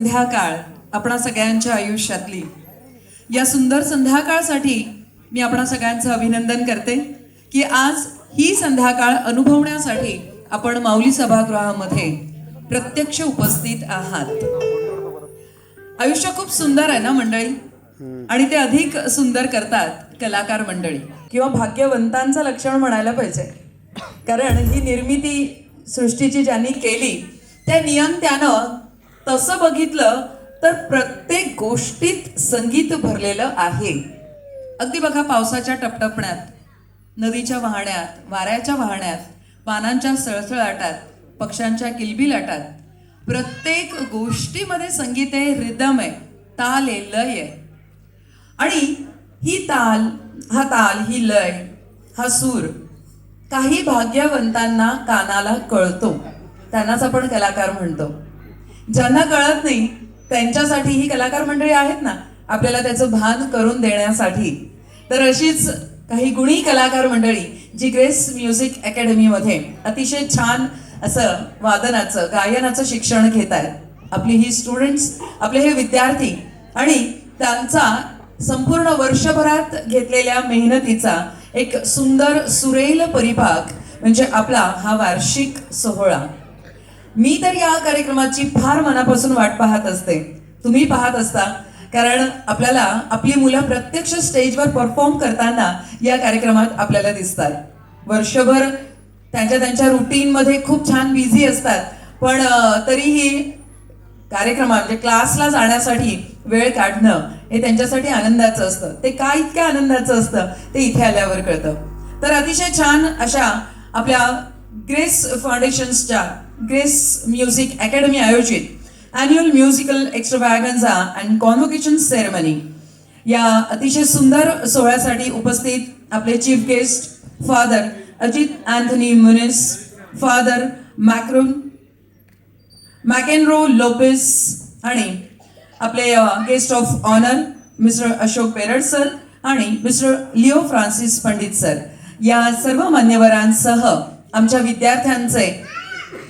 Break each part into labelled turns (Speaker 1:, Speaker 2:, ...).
Speaker 1: संध्याकाळ आपणा सगळ्यांच्या आयुष्यातली या सुंदर संध्याकाळसाठी मी आपणा सगळ्यांचं अभिनंदन करते की आज ही संध्याकाळ अनुभवण्यासाठी आपण माऊली सभागृहामध्ये प्रत्यक्ष उपस्थित आहात. आयुष्य खूप सुंदर आहे ना मंडळी, आणि ते अधिक सुंदर करतात कलाकार मंडळी किंवा भाग्यवंतांचं लक्षण म्हणायला पाहिजे. कारण ही निर्मिती सृष्टीची ज्यांनी केली त्या नियम त्यानं तसं बघितलं तर प्रत्येक गोष्टीत संगीत भरलेलं आहे. अगदी बघा, पावसाच्या टपटपण्यात, नदीच्या वाहण्यात, वाऱ्याच्या वाहण्यात, पानांच्या सळसळाटात, पक्ष्यांच्या किलबिलाटात, प्रत्येक गोष्टीमध्ये संगीत आहे, रिदम आहे, ताल आहे, लय आहे. आणि ही ताल, ही लय, हा सूर काही भाग्यवंतांना कानाला कळतो, त्यांनाच आपण कलाकार म्हणतो. ज्यांना कळत नाही त्यांच्यासाठी ही कलाकार मंडळी आहेत ना, आपल्याला त्याचं भान करून देण्यासाठी. तर अशीच काही गुणी कलाकार मंडळी जी ग्रेस म्युझिक अकॅडमीमध्ये अतिशय छान असं वादनाचं, गायनाचं शिक्षण घेत आहेत. आपली ही स्टुडंट्स, आपले हे विद्यार्थी, आणि त्यांचा संपूर्ण वर्षभरात घेतलेल्या मेहनतीचा एक सुंदर सुरेल परिपाक म्हणजे आपला हा वार्षिक सोहळा. मी तर या कार्यक्रमाची फार मनापासून वाट पाहत असते, तुम्ही पाहत असता, कारण आपल्याला आपली मुलं प्रत्यक्ष स्टेजवर परफॉर्म करताना या कार्यक्रमात आपल्याला दिसतात. वर्षभर त्यांच्या रुटीनमध्ये खूप छान बिझी असतात, पण तरीही कार्यक्रमात म्हणजे क्लासला जाण्यासाठी वेळ काढणं हे त्यांच्यासाठी आनंदाचं असतं. ते का इतक्या आनंदाचं असतं ते इथे आल्यावर कळतं. तर अतिशय छान अशा आपल्या ग्रेस फाउंडेशन्सच्या ग्रेस म्युझिक अकॅडमी आयोजित annual musical extravaganza and convocation ceremony या अतिशय सुंदर सोहळ्यासाठी उपस्थित आपले chief guest father Ajit Anthony Munis, father McEnroe Lopes, आणि आपले guest of honour mister Ashok Berad sir आणि mister Leo Francis Pandit sir, या सर्व मान्यवरांसह आमच्या विद्यार्थ्यांचे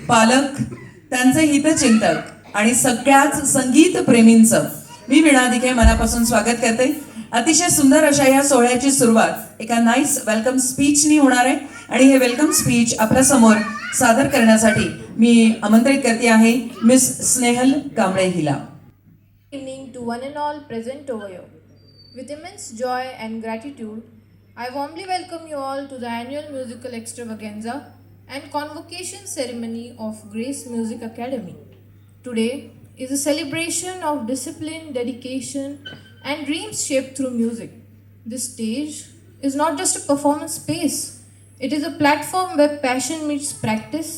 Speaker 1: पालक, त्यांचे हितचिंतक आणि सगळ्याच संगीत प्रेमींचं मी वीणा दिघे मनापासून स्वागत करते. अतिशय सुंदर अशा या सोहळ्याची सुरुवात एका नाईस वेलकम स्पीचनी होणार आहे, आणि हे वेलकम स्पीच आपल्यासमोर सादर करण्यासाठी मी आमंत्रित करते आहे मिस स्नेहल कांबळे हिला.
Speaker 2: Evening to one and all present over here. With immense joy and gratitude, I warmly welcome you all to the annual musical extravaganza and convocation ceremony of Grace Music Academy. Today is a celebration of discipline, dedication, and dreams shaped through music. This stage is not just a performance space, it is a platform where passion meets practice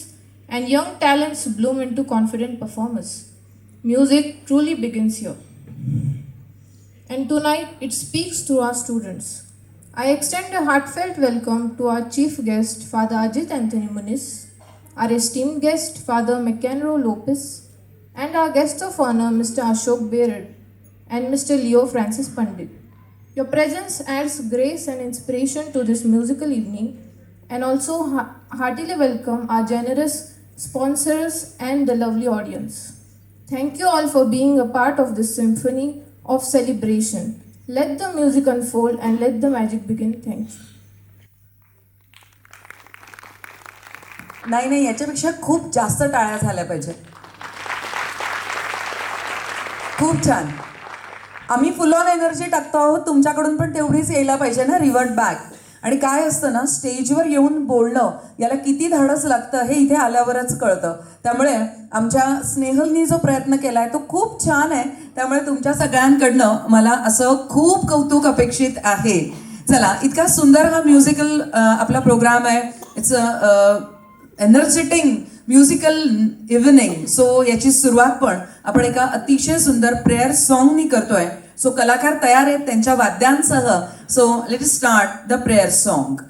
Speaker 2: and young talents bloom into confident performers. Music truly begins here. And tonight it speaks through our students. I extend a heartfelt welcome to our chief guest, Father Ajit Anthony Muniz, our esteemed guest, Father McEnroe Lopez, and our guest of honor, Mr. Ashok Berad and Mr. Leo Francis Pandit. Your presence adds grace and inspiration to this musical evening, and also heartily welcome our generous sponsors and the lovely audience. Thank you all for being a part of this symphony of celebration. Let the music unfold and let the magic begin. Thank you.
Speaker 1: नाही, याच्यापेक्षा खूप जास्त टाळ्या झाल्या पाहिजे. खूप छान. आम्ही फुल ऑन एनर्जी टाकतो आहोत, तुमच्याकडून पण तेवढीच यायला पाहिजे ना, रिव्हर्ट बॅक. आणि काय असतं ना, स्टेजवर येऊन बोलणं याला किती धाडस लागतं हे इथे आल्यावरच कळतं. त्यामुळे आमच्या स्नेहलनी जो प्रयत्न केला आहे तो खूप छान आहे. त्यामुळे तुमच्या सगळ्यांकडनं मला असं खूप कौतुक अपेक्षित आहे. चला, इतका सुंदर हा म्युझिकल आपला प्रोग्राम आहे. It's energetic musical evening. So याची सुरुवात पण आपण एका अतिशय सुंदर प्रेयर सॉन्गनी करतोय. सो कलाकार तयार आहेत त्यांच्या वाद्यांसह. So let us start the prayer song.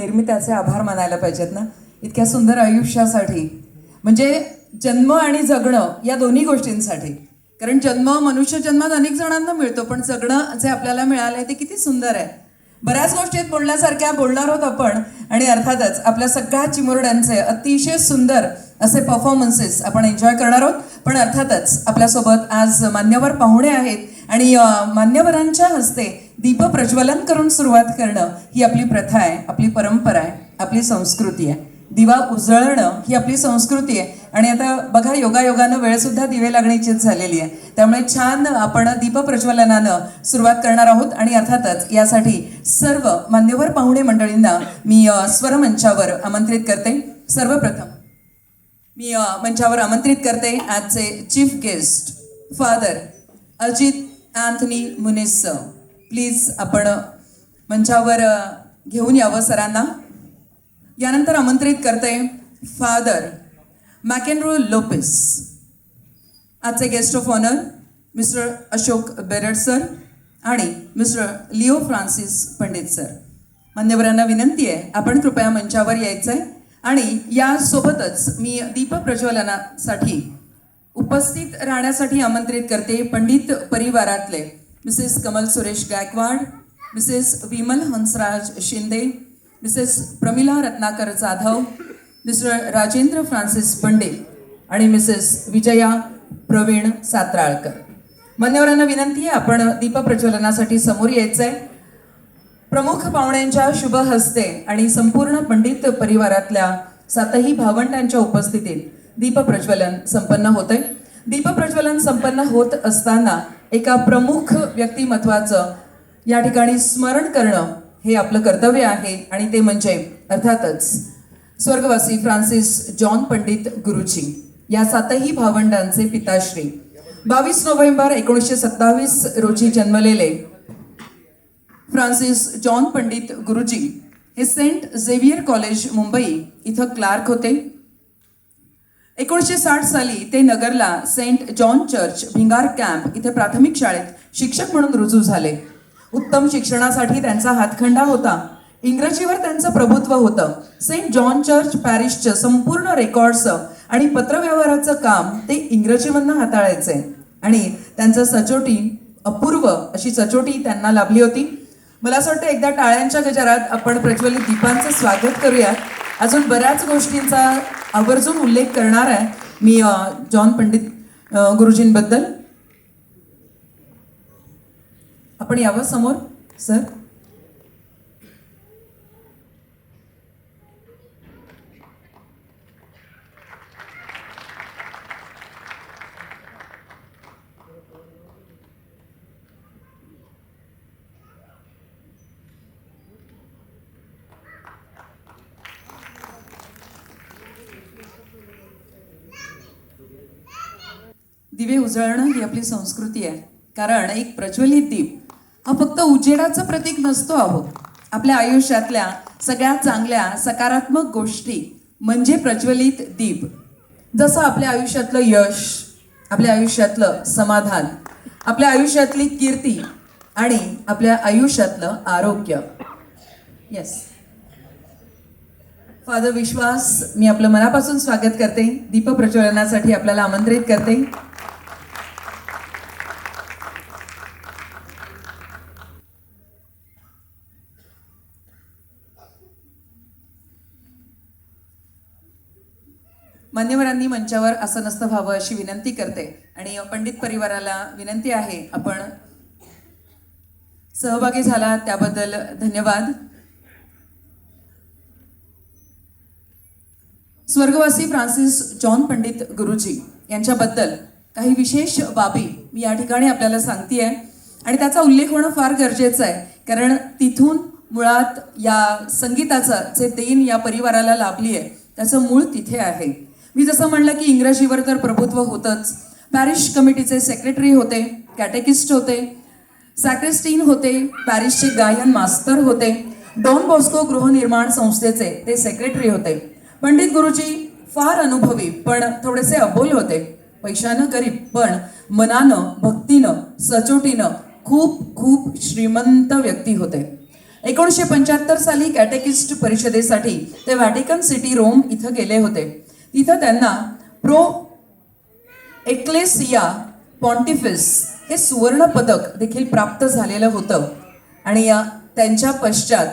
Speaker 1: निर्मित्याचे आभार मानायला पाहिजेत ना, इतक्या सुंदर आयुष्यासाठी. म्हणजे जन्म आणि जगणं या दोन्ही गोष्टींसाठी. कारण जन्म, मनुष्य जन्मात अनेक जणांना मिळतो, पण जगणं जे आपल्याला मिळालंय ते किती सुंदर आहे. बऱ्याच गोष्टी बोलण्यासारख्या बोलणार आहोत आपण, आणि अर्थातच आपल्या सगळ्या चिमुरड्यांचे अतिशय सुंदर असे परफॉर्मन्सेस आपण एन्जॉय करणार आहोत. पण अर्थातच आपल्यासोबत आज मान्यवर पाहुणे आहेत, आणि मान्यवरांच्या हस्ते दीप प्रज्वलन करून सुरुवात करणं ही आपली प्रथा आहे, आपली परंपरा आहे, आपली संस्कृती आहे. दिवा उजळणं ही आपली संस्कृती आहे. आणि आता बघा, योगायोगानं वेळसुद्धा दिवे लागण्याचीच झालेली आहे. त्यामुळे छान आपण दीप प्रज्वलनानं सुरुवात करणार आहोत. आणि अर्थातच यासाठी सर्व मान्यवर पाहुणे मंडळींना मी स्वरमंचावर आमंत्रित करते. सर्वप्रथम मी मंचावर आमंत्रित करते आजचे chief guest father Ajit Anthony Munis. Please आपण मंचावर घेऊन यावं सरांना. यानंतर आमंत्रित करते फादर मॅकेनरो लोपेस. आजचे guest of honour mister Ashok Berad sir आणि mister Leo Francis Pandit sir. मान्यवरांना विनंती आहे, आपण कृपया मंचावर यायचं आहे. आणि यासोबतच मी दीप प्रज्वलनासाठी उपस्थित राहण्यासाठी आमंत्रित करते पंडित परिवारातले Mrs Kamal Suresh Gaikwad, Mrs Vimal Hansraj Shinde, Mrs Pramila Ratnakar Jadhav, mister Rajendra Francis Pande आणि मिसेस विजया प्रवीण सात्राळकर. मान्यवरांना विनंती आहे, आपण दीप प्रज्वलनासाठी समोर यायचं आहे. प्रमुख पाहुण्यांच्या शुभ हस्ते आणि संपूर्ण पंडित परिवारातल्या सातही भावंडांच्या उपस्थितीत दीप प्रज्वलन संपन्न होतंय. दीप प्रज्वलन संपन्न होत असताना एका प्रमुख व्यक्तिमत्वाचं या ठिकाणी स्मरण करणं हे आपलं कर्तव्य आहे, आणि ते म्हणजे अर्थातच स्वर्गवासी फ्रान्सिस जॉन पंडित गुरुजी. या सातही भावंडांचे पिताश्री 22 नोव्हेंबर 1927 रोजी जन्मलेले फ्रान्सिस जॉन पंडित गुरुजी हे सेंट झेवियर कॉलेज मुंबई इथं क्लार्क होते. 1960 साली ते नगरला Saint John church Bhingar camp इथे प्राथमिक शाळेत शिक्षक म्हणून रुजू झाले. उत्तम शिक्षणासाठी त्यांचा हातखंडा होता. इंग्रजीवर त्यांचं प्रभुत्व होतं. सेंट जॉन चर्च पॅरिशचं संपूर्ण रेकॉर्ड्स आणि पत्रव्यवहाराचं काम ते इंग्रजीमधनं हाताळायचे, आणि त्यांचं सचोटी, अपूर्व अशी सचोटी त्यांना लाभली होती. मला असं वाटतं एकदा टाळ्यांच्या गजरात आपण प्रज्वलित दीपांचं स्वागत करूया. अजून बऱ्याच गोष्टींचा आवर्जून उल्लेख करणार आहे मी जॉन पंडित गुरुजींबद्दल. आपण यावं समोर सर. दिवे उजळणं ही आपली संस्कृती आहे. कारण एक प्रज्वलित दीप हा फक्त उजेडाचं प्रतीक नसतो आहो. आपल्या आयुष्यातल्या सगळ्यात चांगल्या सकारात्मक गोष्टी म्हणजे प्रज्वलित दीप. जसं आपल्या आयुष्यातलं यश, आपल्या आयुष्यातलं समाधान, आपल्या आयुष्यातली कीर्ती आणि आपल्या आयुष्यातलं आरोग्य. येस फादर विश्वास, मी आपलं मनापासून स्वागत करते. दीप प्रज्वलनासाठी आपल्याला आमंत्रित करते. मान्यवरांनी मंचावर आसनस्थ व्हावं अशी विनंती करते. आणि पंडित परिवाराला विनंती आहे, आपण सहभागी झाला त्याबद्दल धन्यवाद. स्वर्गवासी फ्रान्सिस जॉन पंडित गुरुजी यांच्याबद्दल काही विशेष बाबी मी या ठिकाणी आपल्याला सांगते आहे, आणि त्याचा उल्लेख होणं फार गरजेचं आहे. कारण तिथून मुळात या संगीताचं जे देण या परिवाराला लाभली आहे त्याचं मूळ तिथे आहे. मी जसं म्हणलं की इंग्रजीवर तर प्रभुत्व होतंच. पॅरिश कमिटीचे सेक्रेटरी होते, कॅटेकिस्ट होते, सॅक्रेस्टीन होते, पॅरिसचे गायन मास्तर होते, डॉन बॉस्को गृहनिर्माण संस्थेचे ते सेक्रेटरी होते. पंडित गुरुजी फार अनुभवी पण थोडेसे अबोल होते. पैशानं गरीब पण मनानं, भक्तीनं, सचोटीनं खूप खूप श्रीमंत व्यक्ती होते. 1975 साली कॅटेकिस्ट परिषदेसाठी ते व्हॅटिकन सिटी रोम इथं गेले होते. तिथं त्यांना प्रो एक्लेसिया पॉन्टिफिस हे सुवर्ण पदक देखील प्राप्त झालेलं होतं. आणि त्यांच्या पश्चात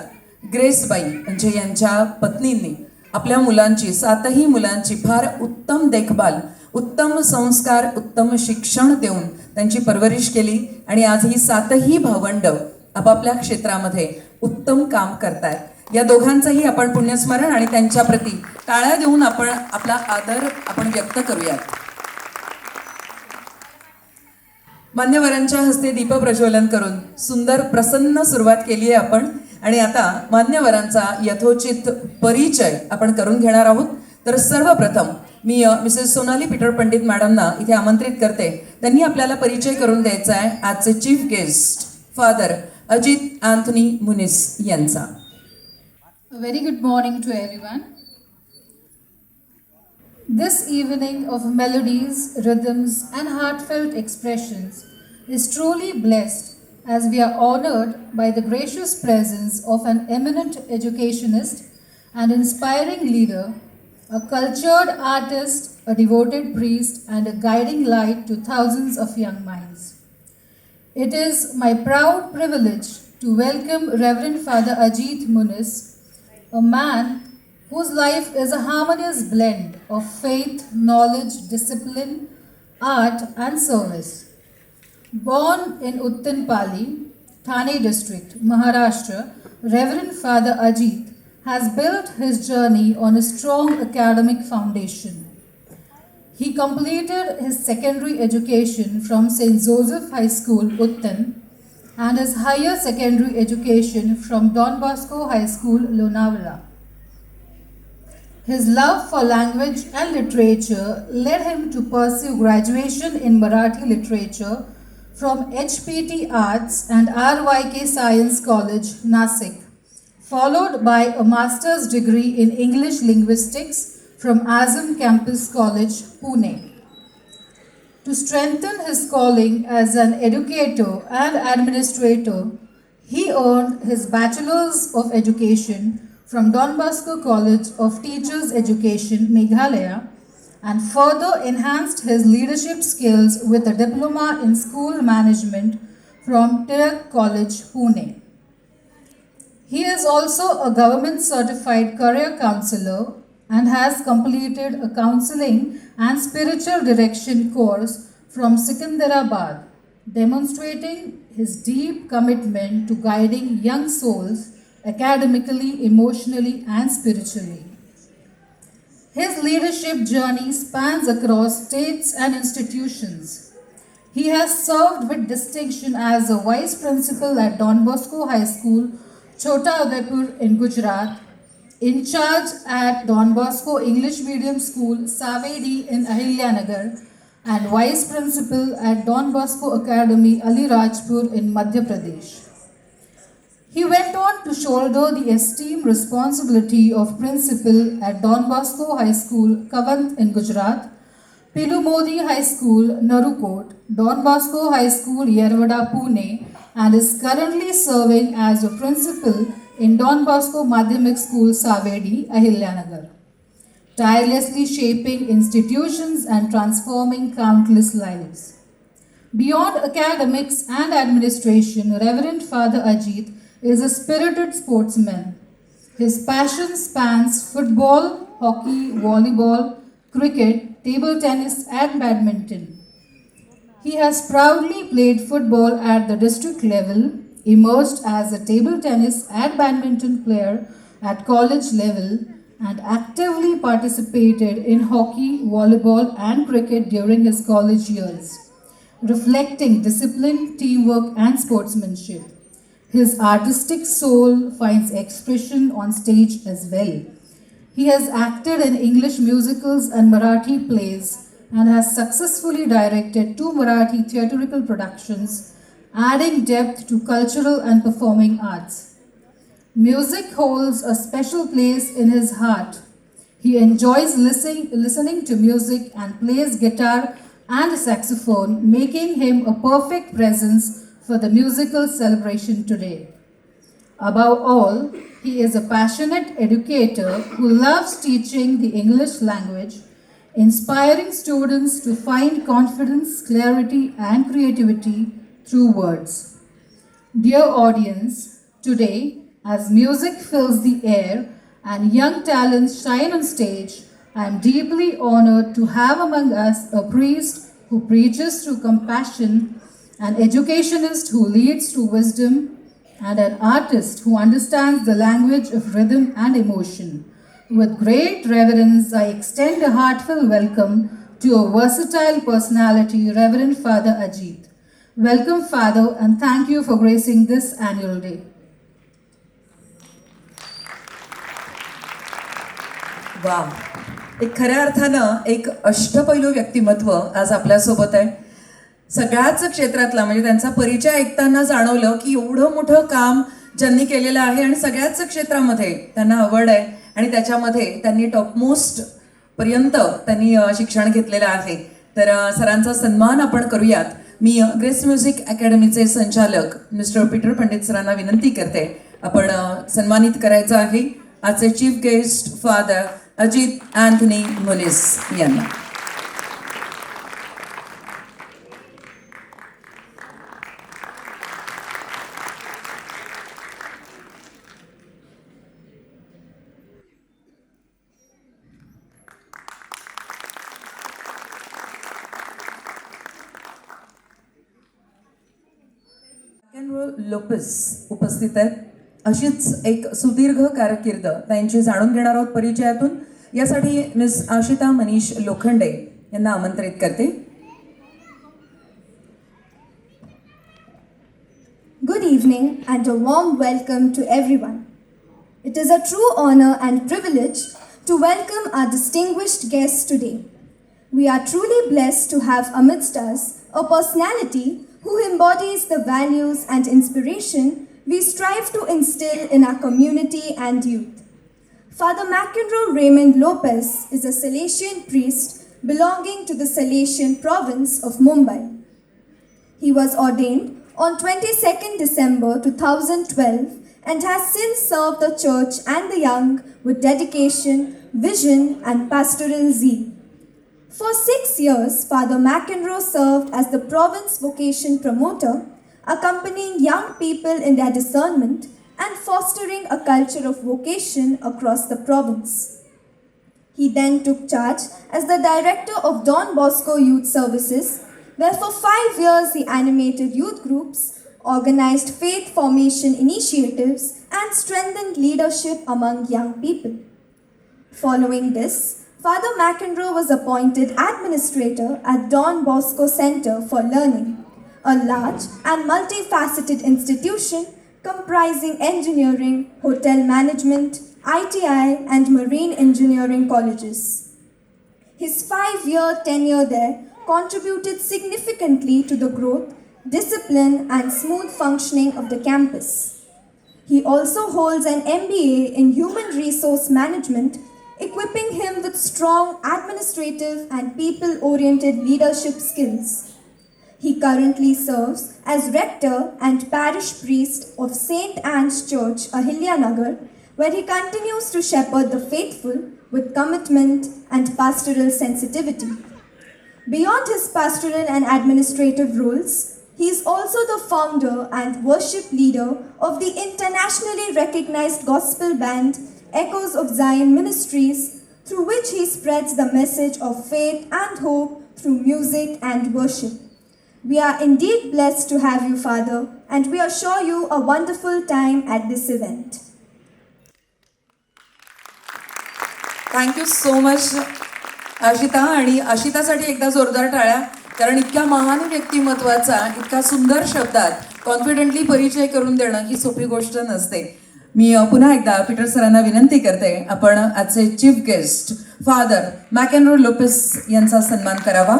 Speaker 1: ग्रेसबाई म्हणजे यांच्या पत्नींनी आपल्या मुलांची 7ही मुलांची फार उत्तम देखभाल, उत्तम संस्कार, उत्तम शिक्षण देऊन त्यांची परवरिश केली. आणि आज ही 7ही भावंड आपापल्या क्षेत्रामध्ये उत्तम काम करतायत. या दोघांचंही आपण पुण्यस्मरण आणि त्यांच्या प्रती टाळ्या देऊन आपण आपला आदर व्यक्त करूयात. मान्यवरांच्या हस्ते दीपप्रज्वलन करून सुंदर प्रसन्न सुरुवात केली आहे आपण. आणि आता मान्यवरांचा यथोचित परिचय आपण करून घेणार आहोत. तर सर्वप्रथम मी मिसेस सोनाली पीटर पंडित मॅडमना इथे आमंत्रित करते. त्यांनी आपल्याला परिचय करून द्यायचा आहे आजचे chief guest father Ajit Anthony Munis यांचा.
Speaker 3: A very good morning to everyone. This evening of melodies, rhythms, and heartfelt expressions is truly blessed as we are honored by the gracious presence of an eminent educationist and inspiring leader, a cultured artist, a devoted priest, and a guiding light to thousands of young minds. It is my proud privilege to welcome Reverend Father Ajit Munis, a man whose life is a harmonious blend of faith, knowledge, discipline, art, and service. Born in Uttanpally, Thane district, Maharashtra, Reverend Father Ajit has built his journey on a strong academic foundation. He completed his secondary education from St. Joseph High School, Uttan, and his higher secondary education from Don Bosco High School, Lonavala. His love for language and literature led him to pursue graduation in Marathi literature from HPT Arts and RYK Science College, Nasik, followed by a master's degree in English linguistics from Azam Campus College, Pune. To strengthen his calling as an educator and administrator, he earned his Bachelor's of Education from Don Bosco College of Teachers Education, Meghalaya, and further enhanced his leadership skills with a diploma in school management from Tilak College, Pune. He is also a government certified career counselor and has completed a counseling and spiritual direction course from Secunderabad, demonstrating his deep commitment to guiding young souls academically, emotionally, and spiritually. His leadership journey spans across states and institutions. He has served with distinction as a vice principal at Don Bosco High School, Chota Udaipur in Gujarat, in charge at Don Bosco English Medium School, Savedi in Ahilyanagar, and vice principal at Don Bosco Academy, Alirajpur in Madhya Pradesh. He went on to shoulder the esteemed responsibility of principal at Don Bosco High School, Kavant in Gujarat, Pilu Modi High School, Narukot, Don Bosco High School, Yerwada, Pune, and is currently serving as a principal in Don Bosco Madhyamik School, Savedi, Ahilyanagar, tirelessly shaping institutions and transforming countless lives. Beyond academics and administration, Reverend Father Ajit is a spirited sportsman. His passion spans football, hockey, volleyball, cricket, table tennis, and badminton. He has proudly played football at the district level, emerged as a table tennis and badminton player at college level, and actively participated in hockey, volleyball, and cricket during his college years, reflecting discipline, teamwork, and sportsmanship. His artistic soul finds expression on stage as well. He has acted in English musicals and Marathi plays and has successfully directed 2 Marathi theatrical productions, adding depth to cultural and performing arts. Music holds a special place in his heart. He enjoys listening to music and plays guitar and saxophone, making him a perfect presence for the musical celebration today. Above all, he is a passionate educator who loves teaching the English language, inspiring students to find confidence, clarity, and creativity through words. Dear audience, today, as music fills the air and young talents shine on stage, I am deeply honored to have among us a priest who preaches through compassion, an educationist who leads through wisdom, and an artist who understands the language of rhythm and emotion. With great reverence, I extend a heartfelt welcome to a versatile personality, Reverend Father Ajit. Welcome, Father, and thank you for gracing this annual day.
Speaker 1: वा, एक खऱ्या अर्थानं एक अष्टपैलू व्यक्तिमत्व आज आपल्यासोबत आहे. सगळ्याच क्षेत्रातला म्हणजे त्यांचा परिचय ऐकताना जाणवलं की एवढं मोठं काम ज्यांनी केलेलं आहे आणि सगळ्याच क्षेत्रामध्ये त्यांना आवड आहे आणि त्याच्यामध्ये त्यांनी टॉपमोस्ट पर्यंत त्यांनी शिक्षण घेतलेलं आहे. तर सरांचा सन्मान आपण करूयात. मी ग्रेस म्युझिक अकॅडमीचे संचालक मिस्टर पीटर पंडित सरांना विनंती करते, आपण सन्मानित करायचं आहे आजचे chief guest father Ajit Anthony Munis यांना. लोपेस उपस्थित आहेत. अशीच एक सुदीर्घ कारकीर्द त्यांची जाणून घेणार आहोत परिचयातून. यासाठी मिस आशिता मनीष लोखंडे यांना आमंत्रित करते.
Speaker 4: Good evening and a warm welcome to everyone. It is a true honor and privilege to welcome our distinguished guests today. We are truly blessed to have amidst us a personality who embodies the values and inspiration we strive to instill in our community and youth. Father McEnroe Raymond Lopez is a Salesian priest belonging to the Salesian province of Mumbai. He was ordained on 22nd December 2012 and has since served the church and the young with dedication, vision, and pastoral zeal. For 6 years, Father McEnroe served as the province vocation promoter, accompanying young people in their discernment and fostering a culture of vocation across the province. He then took charge as the director of Don Bosco Youth Services, where for 5 years he animated youth groups, organized faith formation initiatives, and strengthened leadership among young people. Following this, Father McEnroe was appointed administrator at Don Bosco Center for Learning, a large and multifaceted institution comprising engineering, hotel management, ITI, and marine engineering colleges. His 5-year tenure there contributed significantly to the growth, discipline, and smooth functioning of the campus. He also holds an MBA in Human Resource Management, equipping him with strong administrative and people-oriented leadership skills. He currently serves as rector and parish priest of St. Anne's Church, Ahilyanagar, where he continues to shepherd the faithful with commitment and pastoral sensitivity. Beyond his pastoral and administrative roles, he is also the founder and worship leader of the internationally recognized gospel band Echoes of Zion Ministries, through which he spreads the message of faith and hope through music and worship. We are indeed blessed to have you, Father, and we assure you a wonderful time at this event.
Speaker 1: Thank you so much Ashita. आणि आशितासाठी एकदा जोरदार टाळ्या, कारण इतक्या महान व्यक्तिमत्वाचा इतका सुंदर शब्दात कॉन्फिडेंटली परिचय करून देणं ही सोपी गोष्ट नसते. मी पुन्हा एकदा पीटर सरांना विनंती करते, आपण आजचे chief guest father McEnroe Lopez यांचा सन्मान करावा.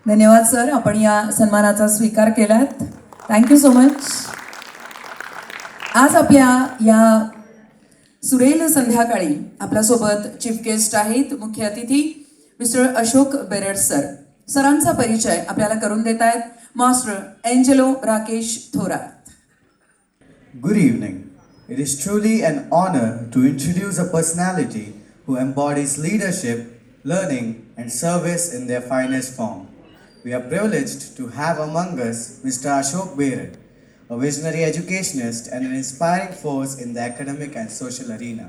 Speaker 1: धन्यवाद सर, आपण या सन्मानाचा स्वीकार केलात. Thank you so much. आज आपल्या या सुरेल संध्याकाळी आपल्यासोबत चीफ गेस्ट आहेत मुख्य अतिथी मिस्टर अशोक बेरड सर. सरांचा परिचय आपल्याला करून देत आहेत master Angelo Rakesh Thorat.
Speaker 5: Good evening. It is truly an honor to introduce a personality who embodies leadership, learning, and service in their finest form. We are privileged to have among us Mr. Ashok Berat, a visionary educationist and an inspiring force in the academic and social arena.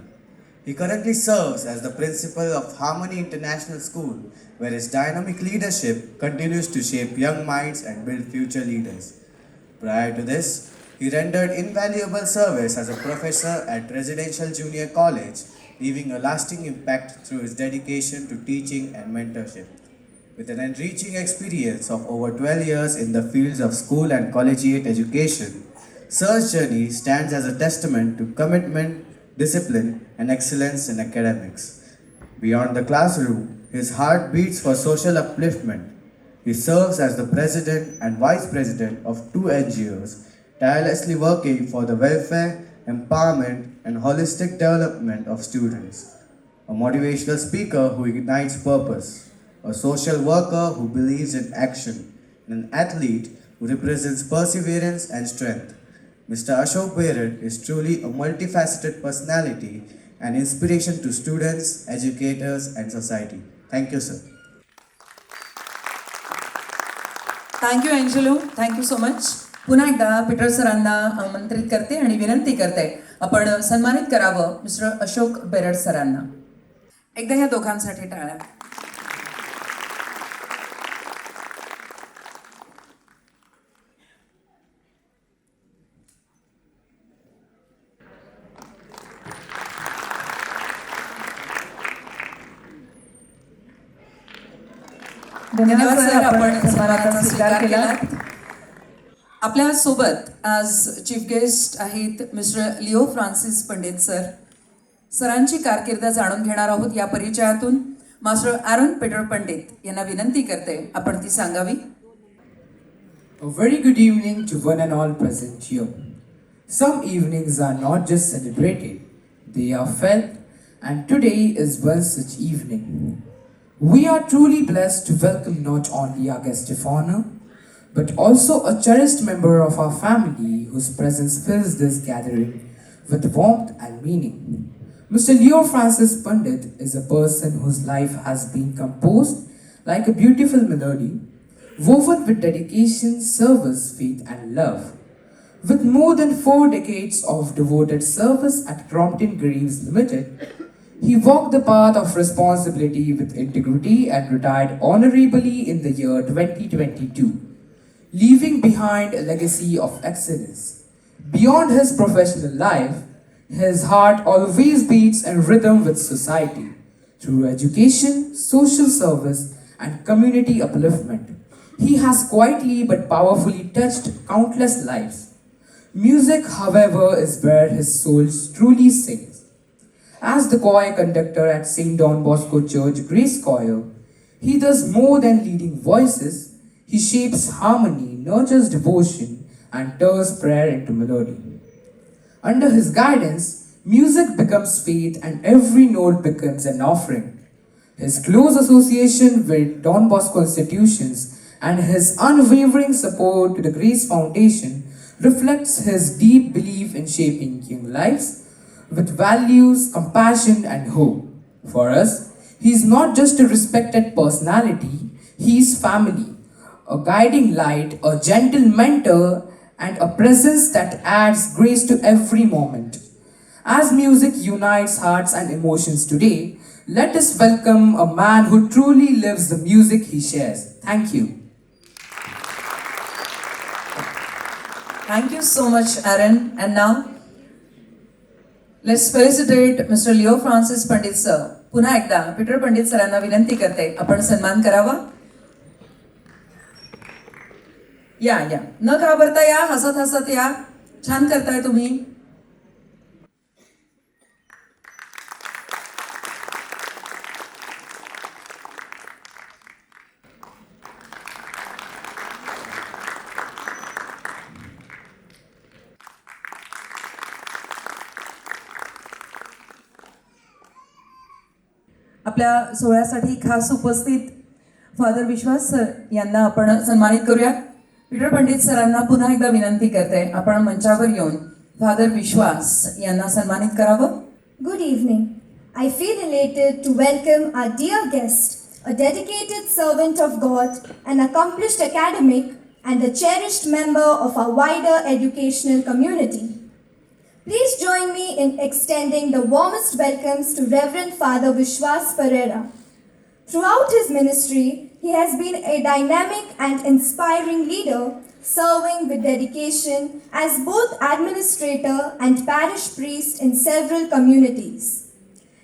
Speaker 5: He currently serves as the principal of Harmony International School, where his dynamic leadership continues to shape young minds and build future leaders. Prior to this, he rendered invaluable service as a professor at Residential Junior College, leaving a lasting impact through his dedication to teaching and mentorship. With an enriching experience of over 12 years in the fields of school and collegiate education, Sir's journey stands as a testament to commitment, discipline, and excellence in academics. Beyond the classroom, his heart beats for social upliftment. He serves as the president and vice president of 2 NGOs, tirelessly working for the welfare, empowerment, and holistic development of students. A motivational speaker who ignites purpose, a social worker who believes in action, and an athlete who represents perseverance and strength. Mr. Ashok Berat is truly a multifaceted personality and inspiration to students, educators, and society. Thank you, sir.
Speaker 1: Thank you Angelo, thank you so much. पुन्हा एकदा Peter सरांना आमंत्रित करते आणि विनंती करते आपण सन्मानित करावं मिस्टर अशोक बेरड सरांना. एकदा ह्या दोघांसाठी टाळ्या. धन्यवाद सर, आपण सन्मानाचा स्वीकार केला. आपल्या सोबत आज चीफ गेस्ट आहेत mister Leo Francis Pandit sir. सरांची कारकीर्द जाणून घेणार आहोत. या परिचयातून मास्टर ॲरन पीटर पंडित यांना विनंती करते आपण ती सांगावी.
Speaker 6: A very good evening to one and all present here. Some evenings are not just celebrated, they are felt, and today is one such evening. We are truly blessed to welcome not only our guest of honor, but also a cherished member of our family whose presence fills this gathering with warmth and meaning. Mr. Leo Francis Pandit is a person whose life has been composed like a beautiful melody, woven with dedication, service, faith, and love. With more than 4 decades of devoted service at Crompton Greaves Limited, he walked the path of responsibility with integrity and retired honorably in the year 2022, leaving behind a legacy of excellence. Beyond his professional life, his heart always beats in rhythm with society through education, social service, and community upliftment. He has quietly but powerfully touched countless lives. Music, however, is where his soul truly sings. As the choir conductor at St. Don Bosco Church Grace Choir, he does more than leading voices. He shapes harmony, nurtures devotion, and turns prayer into melody. Under his guidance, music becomes faith and every note becomes an offering. His close association with Don Bosco institutions and his unwavering support to the Grace Foundation reflects his deep belief in shaping young lives with values, compassion, and hope. For us, he is not just a respected personality, he is family, a guiding light, a gentle mentor, and a presence that adds grace to every moment. As music unites hearts and emotions today, let us welcome a man who truly lives the music he shares. Thank you.
Speaker 1: Thank you so much, Aaron. And now, let's felicitate Mr. Leo Francis Pandit sir. पुन्हा एकदा Peter पंडित सरांना विनंती करते आपण सन्मान करावा. या न घाबरता या, हसत हसत या. छान करताय तुम्ही. आपल्या सोहळ्यासाठी खास उपस्थित फादर विश्वास सर यांना आपण सन्मानित करूयात. पीटर पंडित सरांना पुन्हा एकदा विनंती करते, आपण मंचावर येऊन फादर विश्वास यांना सन्मानित करावं.
Speaker 4: Good evening. I feel elated to welcome our dear guest, a dedicated servant of God, an accomplished academic, and a cherished member of our wider educational community. Please join me in extending the warmest welcomes to Reverend Father Vishwas Pereira. Throughout his ministry, he has been a dynamic and inspiring leader, serving with dedication as both administrator and parish priest in several communities.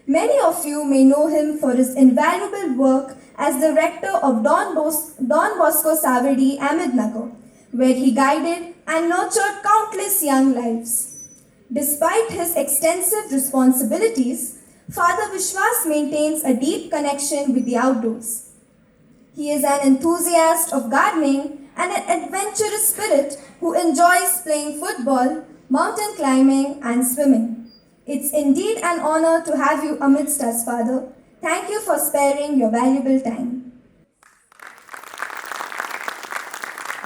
Speaker 4: Many of you may know him for his invaluable work as the rector of Don Bosco Savadi, Ahmednagar, where he guided and nurtured countless young lives. Despite his extensive responsibilities, Father Vishwas maintains a deep connection with the outdoors. He is an enthusiast of gardening and an adventurous spirit who enjoys playing football, mountain climbing, and swimming. It's indeed an honor to have you amidst us, Father. Thank you for sparing your valuable time.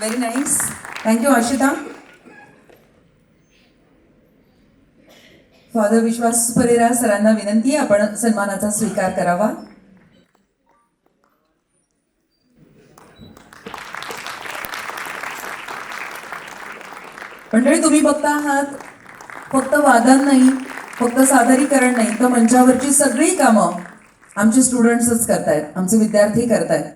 Speaker 1: Very nice. Thank you, Ashita. Father विश्वास परेरा सरांना विनंती आहे, आपण सन्मानाचा स्वीकार करावा. मंडळी, तुम्ही बघता आहात फक्त वादन नाही, फक्त सादरीकरण नाही, तर मंचावरची सगळी कामं आमचे स्टुडंट्सच करतायत, आमचे विद्यार्थी करतायत.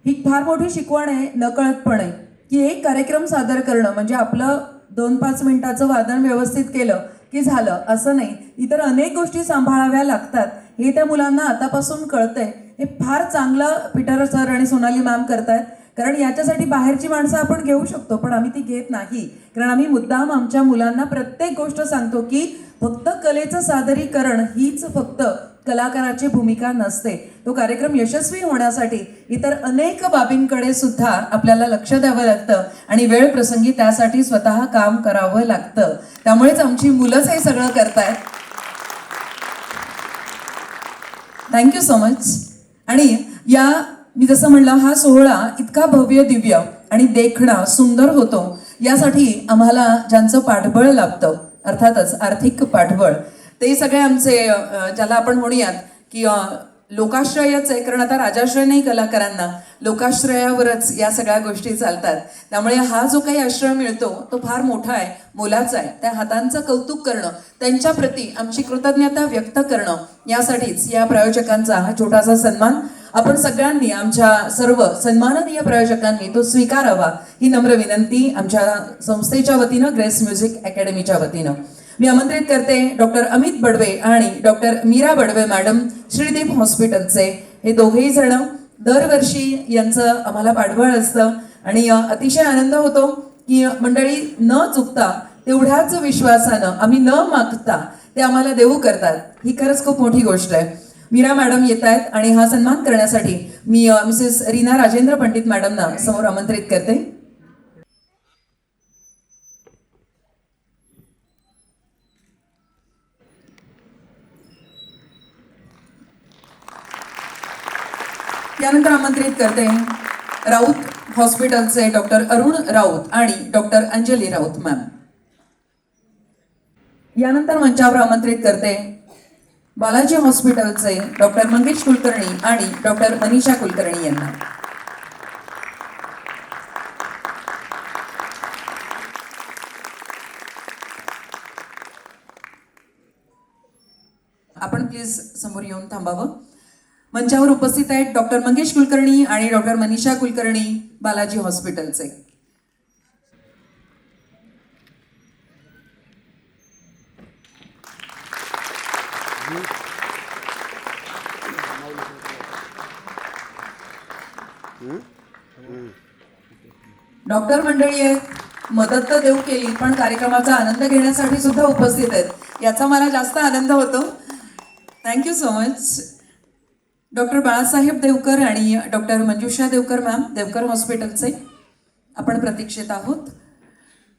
Speaker 1: ही फार मोठी शिकवण आहे नकळतपणे, की एक कार्यक्रम सादर करणं म्हणजे आपलं 2-5 मिनिटाचं वादन व्यवस्थित केलं की झालं असं नाही. इतर अनेक गोष्टी सांभाळाव्या लागतात, हे त्या मुलांना आतापासून कळतंय. हे फार चांगलं पीटर सर आणि सोनाली मॅम करतायत, कारण याच्यासाठी बाहेरची माणसं आपण घेऊ शकतो, पण आम्ही ती घेत नाही. कारण आम्ही मुद्दाम आमच्या मुलांना प्रत्येक गोष्ट सांगतो की फक्त कलेचं सादरीकरण हीच फक्त कलाकाराची भूमिका नसते. तो कार्यक्रम यशस्वी होण्यासाठी इतर अनेक बाबींकडे सुद्धा आपल्याला लक्ष द्यावं लागतं आणि वेळ प्रसंगी त्यासाठी स्वतः काम करावं लागतं. त्यामुळेच आमची मुलंच हे सगळं करतायत. Thank you so much. आणि या मी जसं म्हणलं, हा सोहळा इतका भव्य दिव्य आणि देखणा सुंदर होतो यासाठी आम्हाला ज्यांचं पाठबळ लाभतं, अर्थातच आर्थिक पाठबळ, ते सगळे आमचे ज्याला आपण म्हणूयात की लोकाश्रयच आहे. कारण आता राजाश्रय नाही कलाकारांना, लोकाश्रयावरच या सगळ्या गोष्टी चालतात. त्यामुळे हा जो काही आश्रय मिळतो तो फार मोठा आहे, मोलाचा आहे. त्या हातांचं कौतुक करणं, त्यांच्याप्रती आमची कृतज्ञता व्यक्त करणं, यासाठीच या प्रायोजकांचा हा छोटासा सन्मान आपण सगळ्यांनी, आमच्या सर्व सन्माननीय प्रायोजकांनी तो स्वीकारावा, ही नम्र विनंती आमच्या संस्थेच्या वतीनं, ग्रेस म्युझिक अकॅडमीच्या वतीनं. मी आमंत्रित करते डॉक्टर अमित बडवे आणि डॉक्टर मीरा बडवे मॅडम, श्रीदीप हॉस्पिटलचे. हे दोघेही जण दरवर्षी यांचं आम्हाला पाठबळ असतं आणि अतिशय आनंद होतो की मंडळी न चुकता तेवढ्याच विश्वासानं, आम्ही न मागता ते आम्हाला देऊ करतात. ही खरंच खूप मोठी गोष्ट आहे. मीरा मॅडम येत आहेत आणि हा सन्मान करण्यासाठी मी मिसेस रीना राजेंद्र पंडित मॅडमना समोर आमंत्रित करते. त्यानंतर आमंत्रित करते राऊत हॉस्पिटलचे डॉक्टर अरुण राऊत आणि डॉक्टर अंजली राऊत मॅम. यानंतर मंचावर आमंत्रित करते बालाजी हॉस्पिटलचे डॉक्टर मंगेश कुलकर्णी आणि डॉक्टर मनीषा कुलकर्णी यांना. आपण प्लीज समोर येऊन थांबावं. मंचावर उपस्थित आहेत डॉक्टर मंगेश कुलकर्णी आणि डॉक्टर मनीषा कुलकर्णी, बालाजी हॉस्पिटलचे. डॉक्टर मंडळी आहेत, मदत तर देऊ केली, पण कार्यक्रमाचा आनंद घेण्यासाठी सुद्धा उपस्थित आहेत, याचा मला जास्त आनंद होतो. Thank you so much. Doctor Balasaheb Deokar आणि डॉक्टर मंजुषा देवकर मॅम, देवकर हॉस्पिटलचे आपण प्रतीक्षेत आहोत.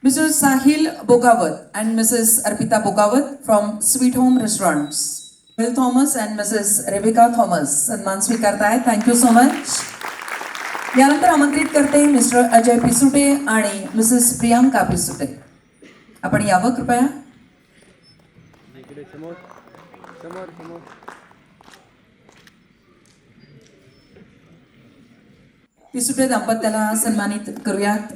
Speaker 1: Mister Sahil Bogawat and Mrs Arpita Bogawat from sweet home restaurants. Will Thomas and Mrs Rebecca Thomas सन्मान स्वीकारताय. Thank you so much. यानंतर आमंत्रित करते मिस्टर अजय पिसुटे आणि मिसेस प्रियांका पिसुटे. आपण यावं कृपया. पिसुटे दाम्पत्याला सन्मानित करूयात.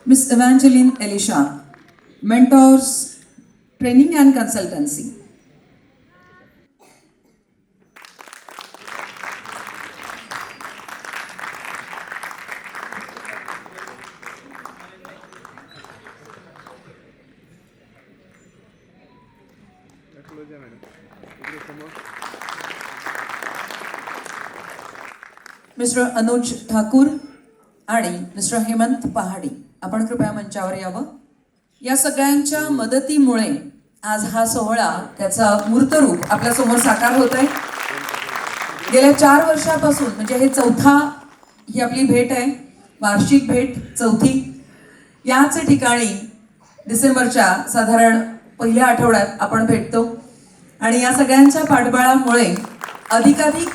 Speaker 1: Miss Evangeline Elisha, Mentors, Training and Consultancy. Mister Anuj Thakur आणि मिस्टर हेमंत पहाडी, आपण कृपया मंचावर यावं. या सगळ्यांच्या मदतीमुळे आज हा सोहळा त्याचा मूर्तरूप आपल्यासमोर साकार होत आहे. गेल्या 4 वर्षापासून म्हणजे हे ही आपली भेट आहे, वार्षिक भेट, चौथी. याच ठिकाणी डिसेंबरच्या साधारण पहिल्या आठवड्यात आपण भेटतो आणि या सगळ्यांच्या पाठबळामुळे अधिकाधिक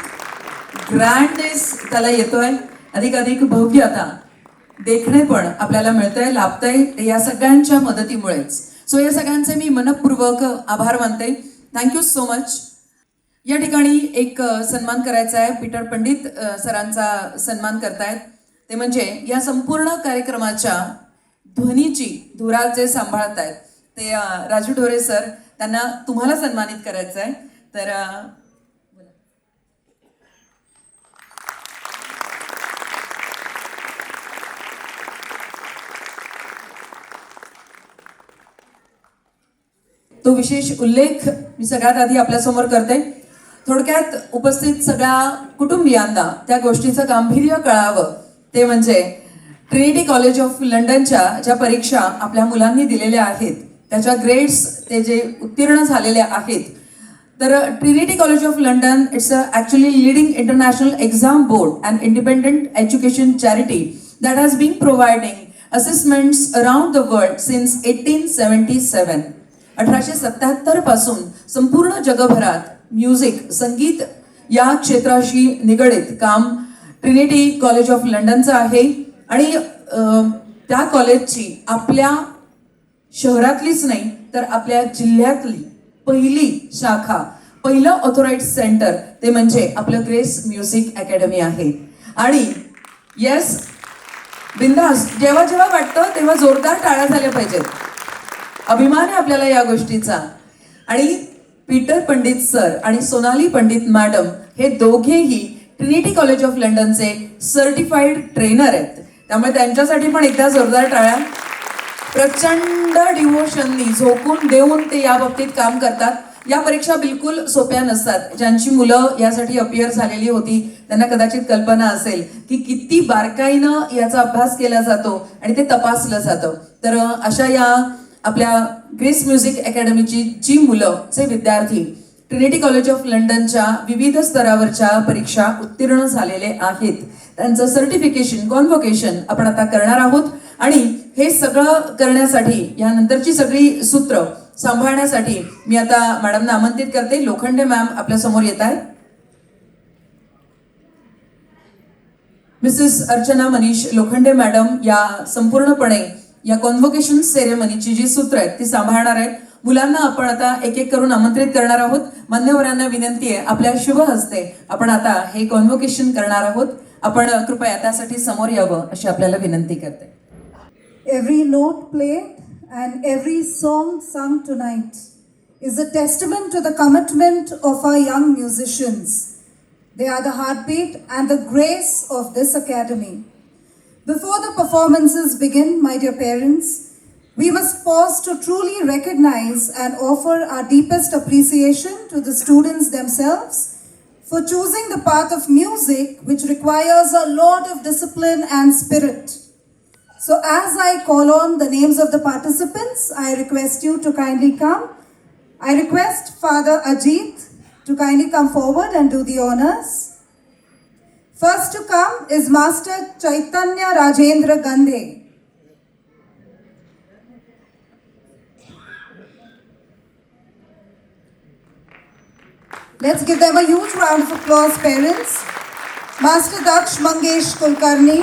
Speaker 1: ग्रँडनेस त्याला येतोय, अधिकाधिक भव्यता देखणे पण आपल्याला मिळतंय, लाभतंय या सगळ्यांच्या मदतीमुळेच. सो या सगळ्यांचे मी मनपूर्वक आभार मानते. Thank you so much. या ठिकाणी एक सन्मान करायचा आहे. पीटर पंडित सरांचा सन्मान करतायत. ते म्हणजे या संपूर्ण कार्यक्रमाच्या ध्वनीची धुरा जे सांभाळत आहेत ते राजू ढोरे सर. त्यांना तुम्हाला सन्मानित करायचं आहे. तर तो विशेष उल्लेख मी सगळ्यात आधी आपल्यासमोर करते. थोडक्यात उपस्थित सगळ्या कुटुंबियांना त्या गोष्टीचं गांभीर्य कळावं ते म्हणजे ट्रिनिटी कॉलेज ऑफ लंडनच्या ज्या परीक्षा आपल्या मुलांनी दिलेल्या आहेत त्याच्या ग्रेड्स ते जे उत्तीर्ण झालेले आहेत. तर Trinity college of London it's actually leading international exam board and independent education charity that has been providing assessments around the world since 1877. 1877 पासून संपूर्ण जगभरात म्युझिक, संगीत या क्षेत्राशी निगडित काम ट्रिनिटी कॉलेज ऑफ लंडनचं आहे. आणि त्या कॉलेजची आपल्या शहरातलीच नाही तर आपल्या जिल्ह्यातली पहिली शाखा, पहिलं ऑथोराइज्ड सेंटर ते म्हणजे आपलं ग्रेस म्युझिक अकॅडमी आहे. आणि येस, बिंदास जेव्हा जेव्हा वाटतं तेव्हा जोरदार टाळ्या झाल्या पाहिजेत. अभिमान आहे आपल्याला या गोष्टीचा. आणि पीटर पंडित सर आणि सोनाली पंडित मॅडम हे दोघेही ट्रिनिटी कॉलेज ऑफ लंडनचे सर्टिफाईड ट्रेनर आहेत. त्यामुळे त्यांच्यासाठी पण एकदा जोरदार टाळ्या. प्रचंड डिव्होशननी झोकून देऊन ते या बाबतीत काम करतात. या परीक्षा बिलकुल सोप्या नसतात. ज्यांची मुलं यासाठी अपियर झालेली होती त्यांना कदाचित कल्पना असेल की किती बारकाईनं याचा अभ्यास केला जातो आणि ते तपासलं जातं. तर अशा या आपल्या ग्रेस म्युझिक अकॅडमीची जी मुलं, जे विद्यार्थी ट्रिनिटी कॉलेज ऑफ लंडनच्या विविध स्तरावरच्या परीक्षा उत्तीर्ण झालेले आहेत त्यांचं सर्टिफिकेशन, कॉन्व्होकेशन आपण आता करणार आहोत. आणि हे सगळं करण्यासाठी यानंतरची सगळी सूत्र सांभाळण्यासाठी मी आता मॅडमना आमंत्रित करते. लोखंडे मॅम आपल्या समोर येत आहेत. मिसेस अर्चना मनीष लोखंडे मॅडम या संपूर्णपणे या कॉन्व्होकेशन सेरेमनीची जी सूत्र आहेत ती सांभाळणार आहेत. मुलांना आपण आता एक एक करून आमंत्रित करणार आहोत. मान्यवरांना विनंती आहे आपल्या शुभ हस्ते आपण आता हे कॉन्व्होकेशन करणार आहोत. आपण कृपया त्यासाठी समोर यावं अशी आपल्याला विनंती करते.
Speaker 3: Every note played and every song sung tonight is a testament to the commitment of our young musicians. They are the heartbeat and the grace of this academy. Before the performances begin, my dear parents, we must pause to truly recognize and offer our deepest appreciation to the students themselves for choosing the path of music, which requires a lot of discipline and spirit. So as I call on the names of the participants, I request you to kindly come. I request Father Ajit to kindly come forward and do the honors. First to come is Master Chaitanya Rajendra Gandhe. Let's give them a huge round of applause, parents. Master Daksh Mangesh Kulkarni.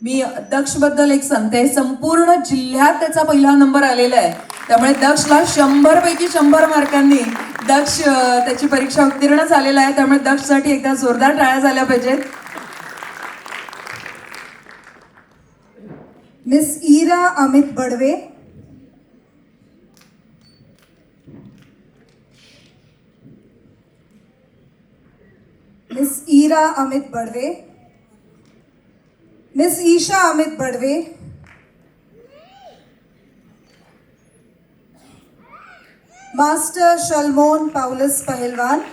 Speaker 1: मी दक्षबद्दल एक सांगते, संपूर्ण जिल्ह्यात त्याचा पहिला number आलेला आहे. त्यामुळे दक्षला 100 पैकी 100 मार्कांनी दक्ष त्याची परीक्षा उत्तीर्ण झालेला आहे. त्यामुळे दक्षसाठी एकदा जोरदार टाळ्या झाल्या पाहिजेत.
Speaker 3: Miss Ira Amit Badve. Miss Ira Amit Badve. Miss Isha Amit Badve. Master Shalmon Paulus Pahelwan.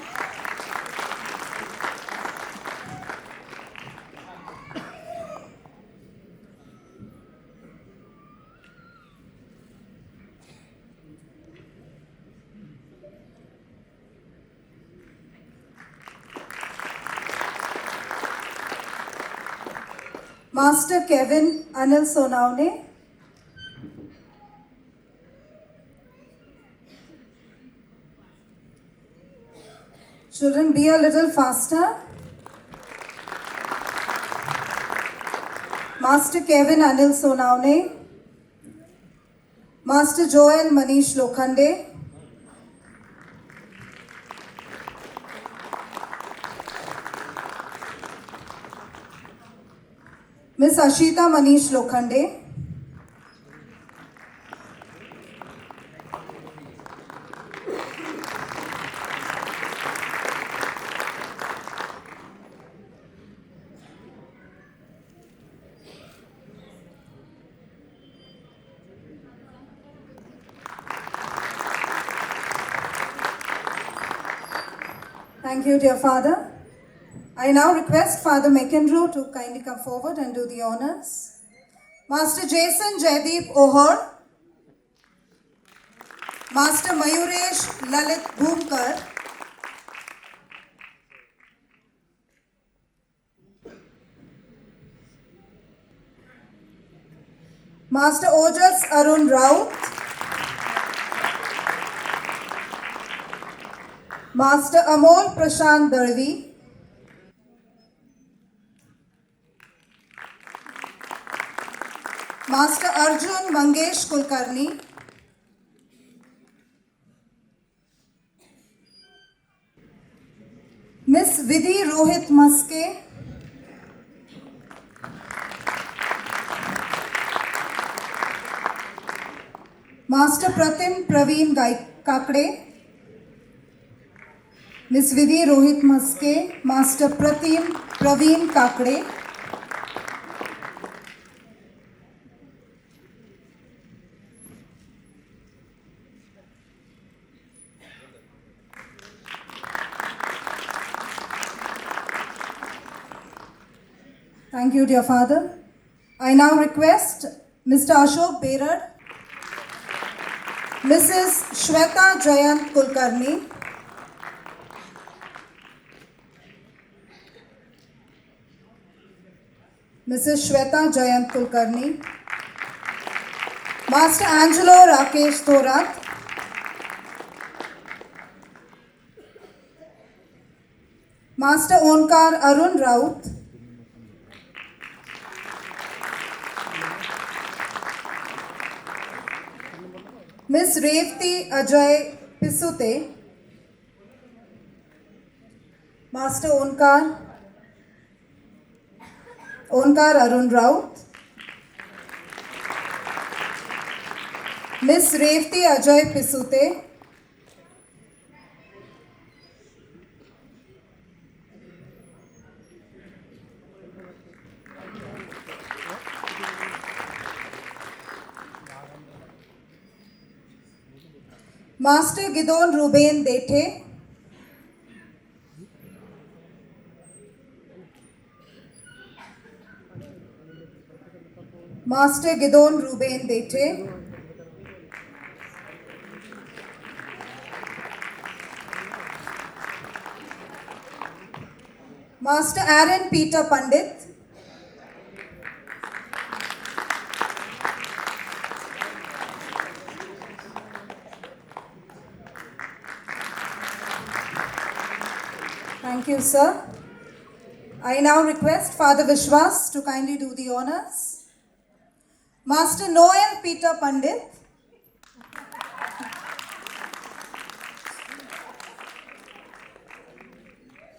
Speaker 3: Master Kevin Anil Sonaune. Children, be a little faster. Master Kevin Anil Sonaune. Master Joel Manish Lokhande. Miss Ashita Manish Lokhande. Thank you, dear Father. I now request Father McEnroe to kindly come forward and do the honors. Master Jason Jaideep Ohor. Master Mayuresh Lalit Bhumkar. Master Ojas Arun Raut. Master Amol Prashant Darvi. Master Arjun Mangesh Kulkarni. Miss Vidhi Rohit Maske. Master Pratim Praveen Kakde. Miss Vidhi Rohit Maske. Master Pratim Praveen Kakde. Thank you, dear Father. I now request Mr. Ashok Berad, Mrs. Shweta Jayant Kulkarni, Mrs. Shweta Jayant Kulkarni, Master Angelo Rakesh Thorat, Master Onkar Arun Raut, Miss Revati Ajay Pisute, Master Onkar Arun Raut, Miss Revati Ajay Pisute, Master Gidon Ruben Dethe, Master Gidon Ruben Dethe, Master Aaron Peter Pandit, thank you, sir. I now request Father Vishwas to kindly do the honors. Master Noel Peter Pandit,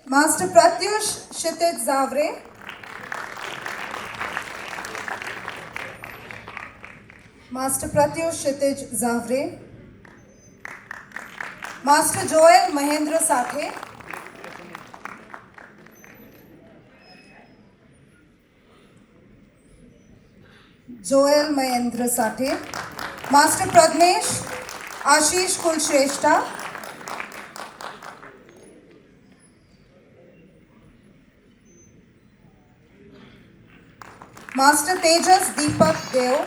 Speaker 3: Master Pratyush Kshitij Zavre, Master Pratyush Kshitij Zavre, Master Joel Mahendra Sathe, Joel Mahendra Sathe, Master Pradnesh Ashish Kulshrestha, Master Tejas Deepak Deo,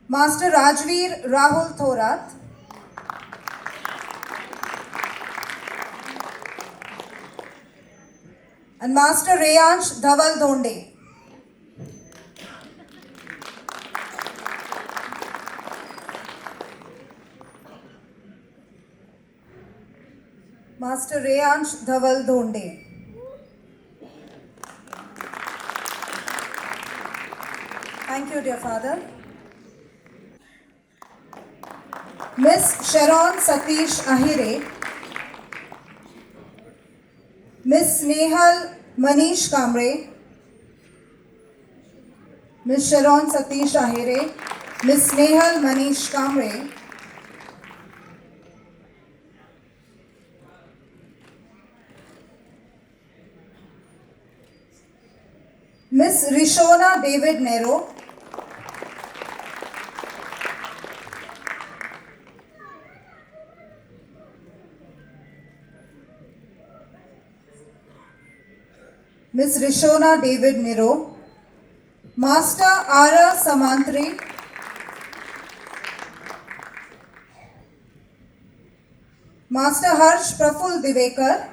Speaker 3: Master Rajveer Rahul Thorat, and Master Reyansh Dhaval Donde. Master Reyansh Dhaval Donde. Thank you, dear Father. Miss Sharon Satish Ahire, Miss Nehal Manish Kamre, Miss Sharon Satish Ahire, Miss Nehal Manish Kamre, Miss Rishona David Nero, Miss Rishona David Nero, Master Ara Samantri, Master Harsh Praful Divekar,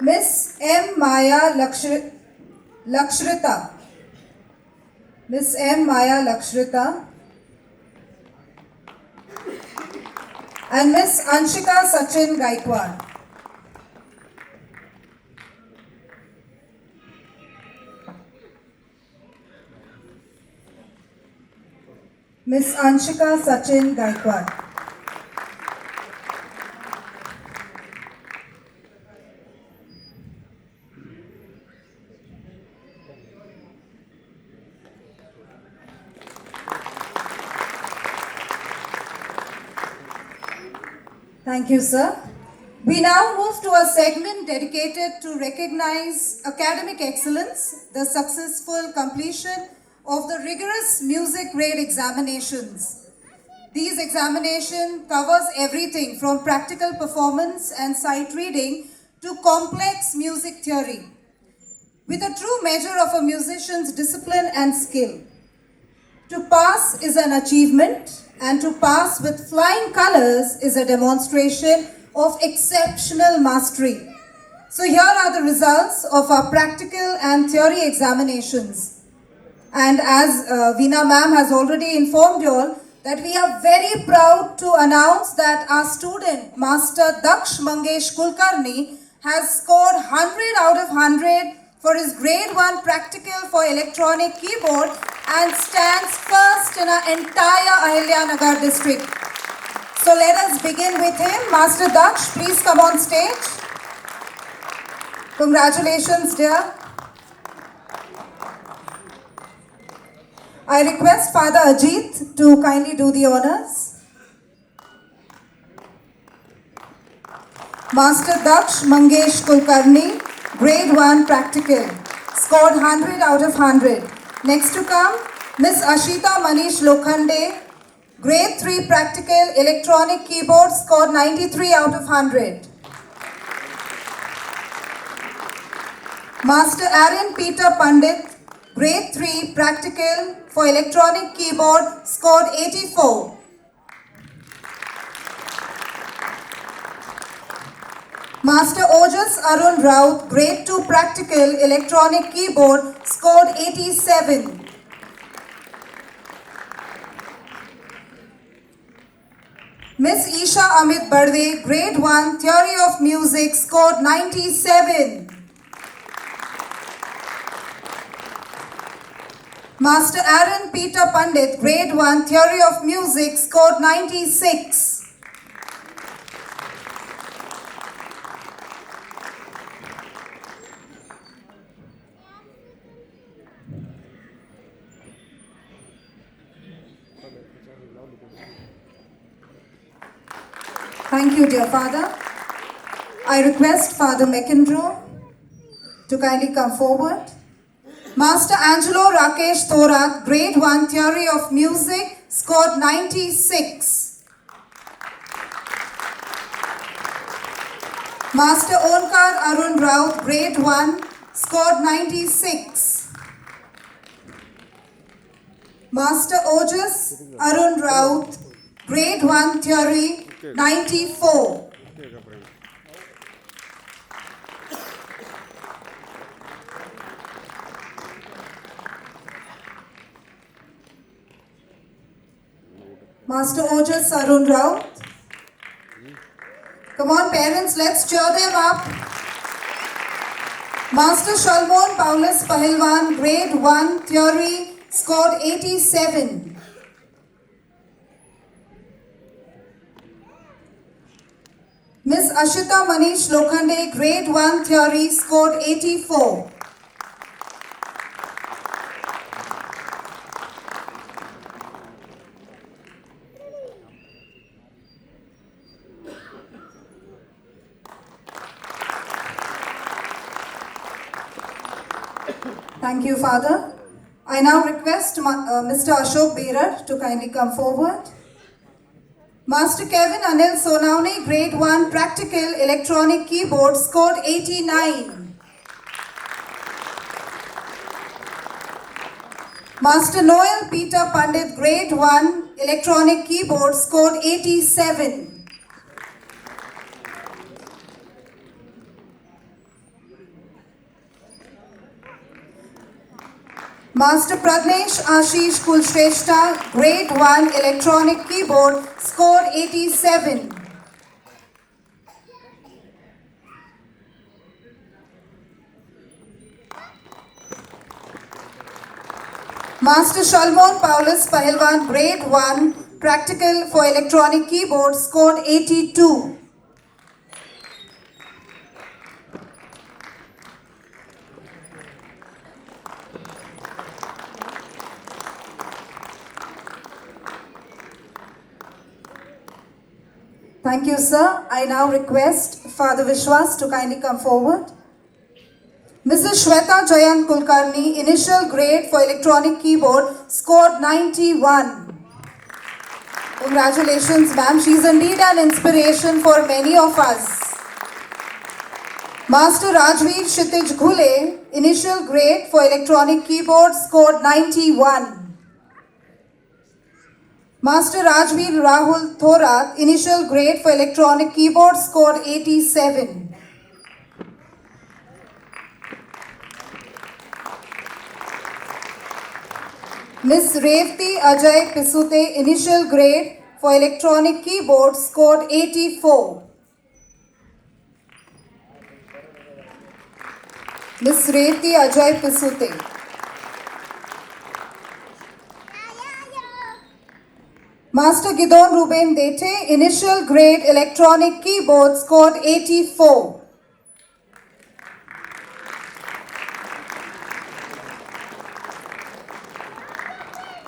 Speaker 3: Miss M. Maya Lakshrita, Miss M. Maya Lakshrita, and Miss Anshika Sachin Gaikwad. Miss Anshika Sachin Gaikwad. Thank you, sir. We now move to a segment dedicated to recognize academic excellence, the successful completion of the rigorous music grade examinations. These examinations covers everything from practical performance and sight reading to complex music theory, with a true measure of a musician's discipline and skill. To pass is an achievement, and to pass with flying colors is a demonstration of exceptional mastery. So here are the results of our practical and theory examinations. And as Veena ma'am has already informed you all, that we are very proud to announce that our student, Master Daksh Mangesh Kulkarni, has scored 100 out of 100 for his grade 1 practical for electronic keyboard and stands first in our entire Ahilyanagar district. So let us begin with him. Master Daksh, please come on stage. Congratulations, dear. I request Father Ajit to kindly do the honors. Master Daksh Mangesh Kulkarni, grade 1 practical, scored 100 out of 100. Next to come, Miss Ashita Manish Lokhande, grade 3 practical electronic keyboard, scored 93 out of 100. Master Aaron Peter Pandit,
Speaker 7: Grade 3 Practical for Electronic Keyboard scored 84. Master Ojas Arun Raut, Grade 2 Practical Electronic Keyboard scored 87. Miss Isha Amit Badwe, Grade 1 Theory of Music scored 97. Master Aaron Peter Pandit, Grade 1 Theory of Music scored 96. Thank you, dear Father. I request Father McEnroe to kindly come forward. Master Angelo Rakesh Thorat, Grade 1 Theory of Music, scored 96. Master Onkar Arun Raut, Grade 1, scored 96. Master Ojas Arun Raut, Grade 1 Theory, 94. Master Ojas Arun Raut. Come on parents, let's cheer them up. Master Shalmon Paulus Pahilwan, Grade 1 Theory, scored 87. Miss Ashita Manish Lokhande, Grade 1 Theory, scored 84. Thank you, Father. I now request Mr. Ashok Berar to kindly come forward. Master Kevin Anil Sonauni, Grade 1 Practical Electronic Keyboard, scored 89. Master Noel Peter Pandit, Grade 1 Electronic Keyboard, scored 87. Master Pragnesh Ashish Kulshrestha, Grade 1 Electronic Keyboard, scored 87. Master Shalmon Paulus Pahilwan, Grade 1 Practical for Electronic Keyboard, scored 82. Thank you, sir. I now request Father Vishwas to kindly come forward. Mrs. Shweta Jayan Kulkarni, initial grade for electronic keyboard, scored 91. Congratulations, ma'am. She is indeed an inspiration for many of us. Master Rajveer Kshitij Ghule, initial grade for electronic keyboard, scored 91. Master Rajveer Rahul Thorat, initial grade for electronic keyboard, scored 87. Miss Revati Ajay Pisute, initial grade for electronic keyboard, scored 84. Miss Revati Ajay Pisute. Master Gidon Ruben Dete, initial grade electronic keyboard, scored 84.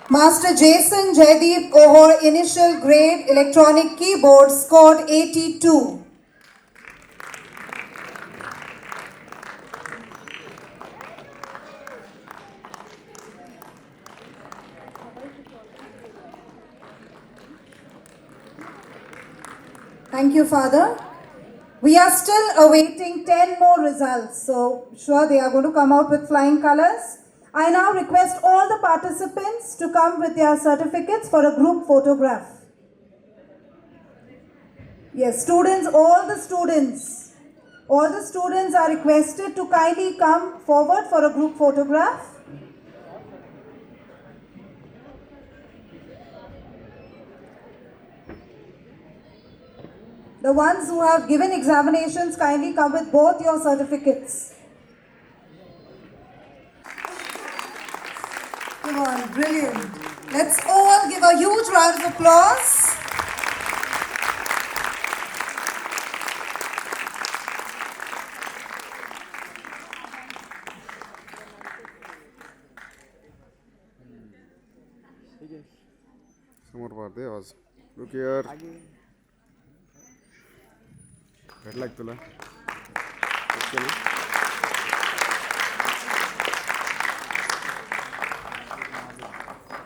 Speaker 7: Master Jason Jaideep Kohor, initial grade electronic keyboard, scored 82. Thank you, Father. We are still awaiting 10 more results. So, sure, they are going to come out with flying colors. I now request all the participants to come with their certificates for a group photograph. Yes, students, all the students are requested to kindly come forward for a group photograph. The ones who have given examinations, kindly come with both your certificates. Come on, brilliant. Let's all give a huge round of applause.
Speaker 8: समोर पाहते आवाज look here भेटला का तुला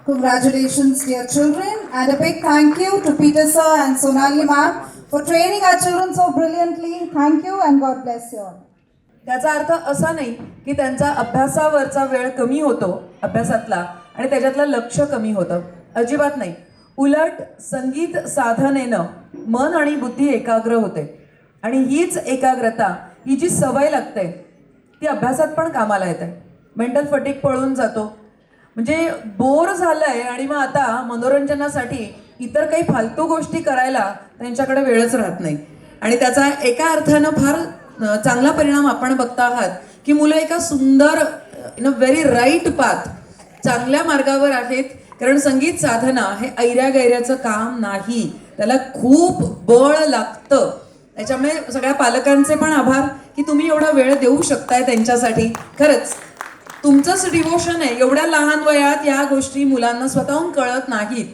Speaker 7: Congratulations, dear children, and a big thank you to Peter sir and Sonali ma'am for training our children so brilliantly. Thank you and God bless you all.
Speaker 1: त्याचा अर्थ असा नाही की त्यांचा अभ्यासावरचा वेळ कमी होतो अभ्यासातला आणि त्याच्यातलं लक्ष कमी होतं, अजिबात नाही. उलट संगीत साधनेनं मन आणि बुद्धी एकाग्र होते आणि हीच एकाग्रता ही जी सवय लागते ती अभ्यासात पण कामाला येते. मेंटल फटीग पळून जातो. म्हणजे बोर झालंय आणि मग आता मनोरंजनासाठी इतर काही फालतू गोष्टी करायला त्यांच्याकडे वेळच राहत नाही. आणि त्याचा एका अर्थानं फार चांगला परिणाम आपण बघता आहात की मुलं एका सुंदर इन अ व्हेरी राईट पाथ चांगल्या मार्गावर आहेत. कारण संगीत साधना हे ऐऱ्या गैऱ्याचं काम नाही, त्याला खूप बळ लागतं. त्याच्यामुळे सगळ्या पालकांचे पण आभार की तुम्ही एवढा वेळ देऊ शकताय त्यांच्यासाठी. खरंच तुमचंच डिवोशन आहे. एवढ्या लहान वयात या गोष्टी मुलांना स्वतःहून कळत नाहीत.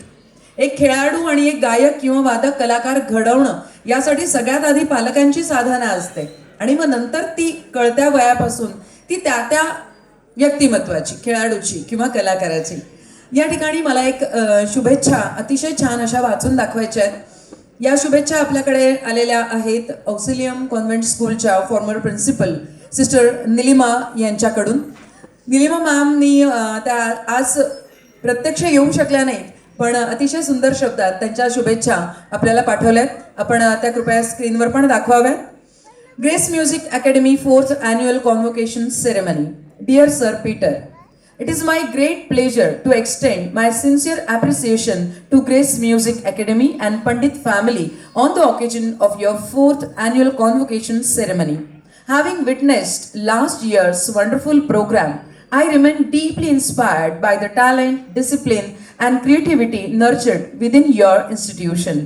Speaker 1: एक खेळाडू आणि एक गायक किंवा वादक कलाकार घडवणं यासाठी सगळ्यात आधी पालकांची साधना असते आणि मग नंतर ती कळत्या वयापासून ती त्या व्यक्तिमत्वाची, खेळाडूची किंवा कलाकाराची. या ठिकाणी मला एक शुभेच्छा अतिशय छान अशा वाचून दाखवायच्या आहेत. या शुभेच्छा आपल्याकडे आलेल्या आहेत ऑक्सिलियम कॉन्व्हेंट स्कूलच्या फॉर्मर प्रिन्सिपल सिस्टर निलिमा यांच्याकडून. निलिमा मॅमनी त्या आज प्रत्यक्ष येऊ शकल्या नाहीत, पण अतिशय सुंदर शब्दात त्यांच्या शुभेच्छा आपल्याला पाठवल्यात. आपण त्या कृपया स्क्रीनवर पण दाखवाव्यात. Grace music academy 4th Annual Convocation Ceremony. Dear Sir Peter, it is my great pleasure to extend my sincere appreciation to Grace Music Academy and Pandit family on the occasion of your 4th Annual Convocation Ceremony. Having witnessed last year's wonderful program, I remain deeply inspired by the talent, discipline, and creativity nurtured within your institution.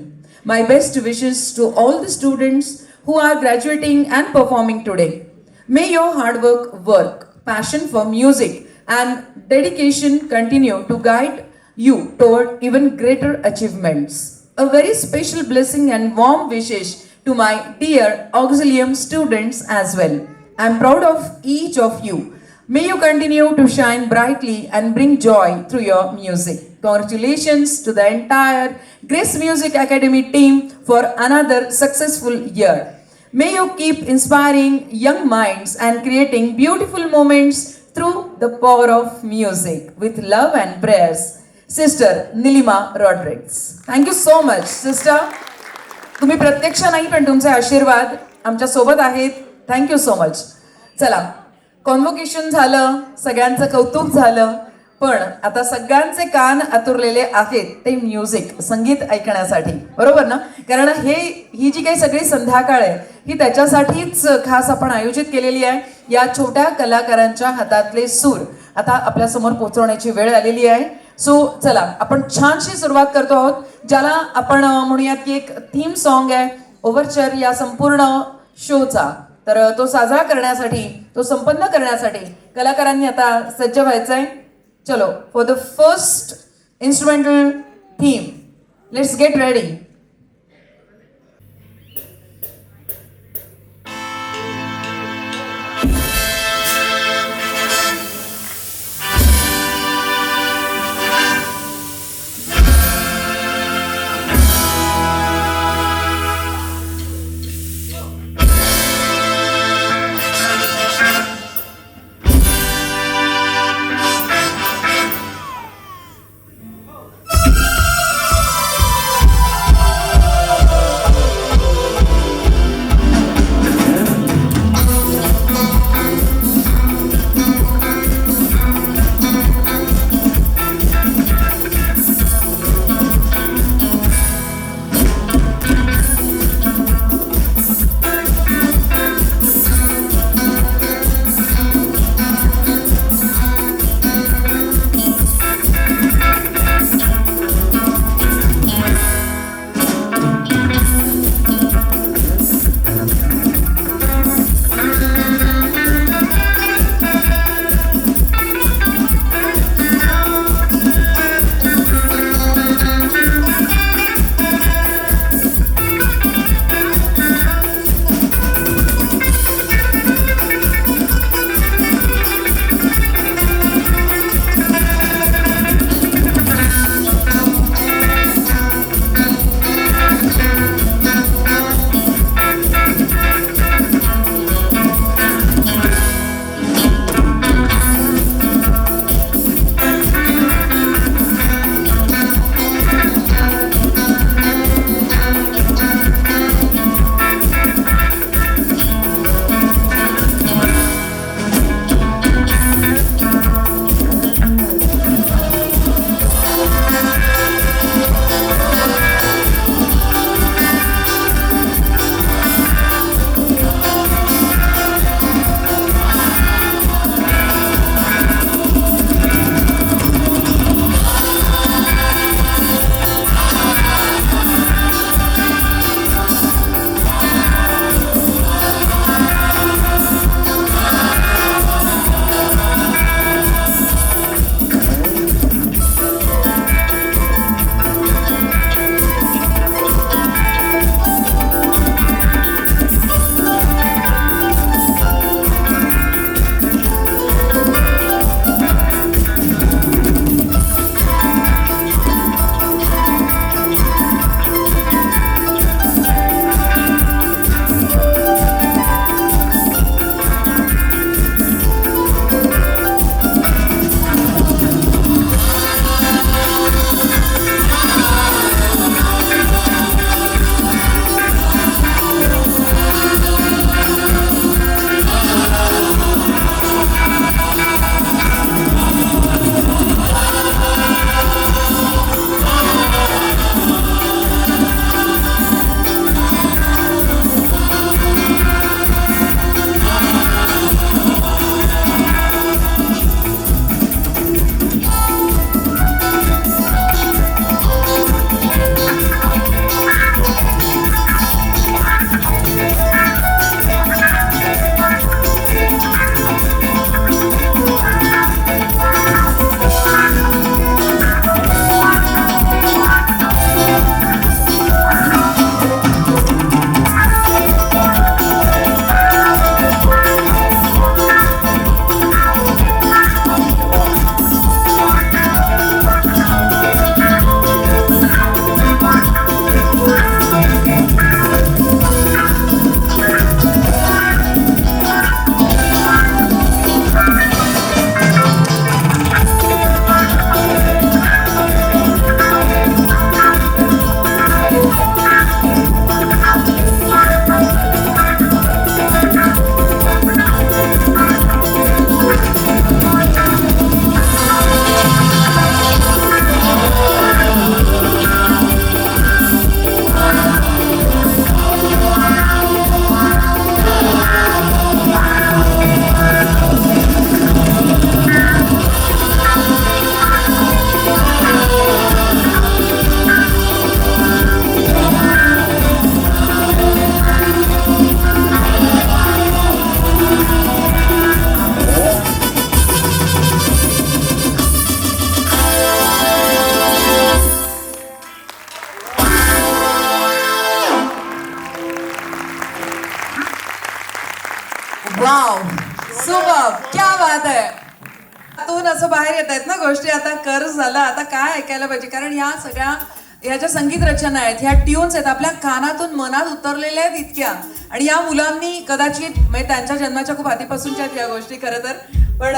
Speaker 1: My best wishes to all the students who are graduating and performing today. May your hard work, passion for music, and dedication continue to guide you toward even greater achievements. A very special blessing and warm wishes to my dear Auxilium students as well. I am proud of each of you. May you continue to shine brightly and bring joy through your music. Congratulations to the entire Grace Music Academy team for another successful year. May you keep inspiring young minds and creating beautiful moments through the power of music. With love and prayers, Sister Nilima Rodriguez. Thank you so much, sister. तुम्ही प्रत्यक्ष नाही पण तुमचे आशीर्वाद आमच्या सोबत आहेत. Thank you so much. चला, कॉन्व्होकेशन झालं, सगळ्यांचं कौतुक झालं, पण आता सगळ्यांचे कान आतुरलेले आहेत ते म्युझिक, संगीत ऐकण्यासाठी, बरोबर ना? कारण ही जी काही सगळी संध्याकाळ आहे ही त्याच्यासाठीच खास आपण आयोजित केलेली आहे. या छोट्या कलाकारांच्या हातातले सूर आता आपल्यासमोर पोहोचवण्याची वेळ आलेली आहे. सो चला, आपण छानशी सुरुवात करतो आहोत, ज्याला आपण म्हणूयात की एक थीम सॉन्ग आहे, ओव्हरचर या संपूर्ण शोचा. तर तो साजरा करण्यासाठी, तो संपन्न करण्यासाठी कलाकारांनी आता सज्ज व्हायचं आहे. चलो, for the first instrumental theme, let's get ready. Wow सुबह क्या बात आहे. आतून असं बाहेर येत आहेत ना गोष्टी. आता कर्ज झाला, आता काय ऐकायला पाहिजे, कारण ह्या सगळ्या ह्या ज्या संगीत रचना आहेत, ह्या ट्यून्स आहेत, आपल्या कानातून मनात उतरलेल्या आहेत इतक्या. आणि या मुलांनी कदाचित म्हणजे त्यांच्या जन्माच्या खूप आधीपासूनच्या आहेत या गोष्टी खरं तर. पण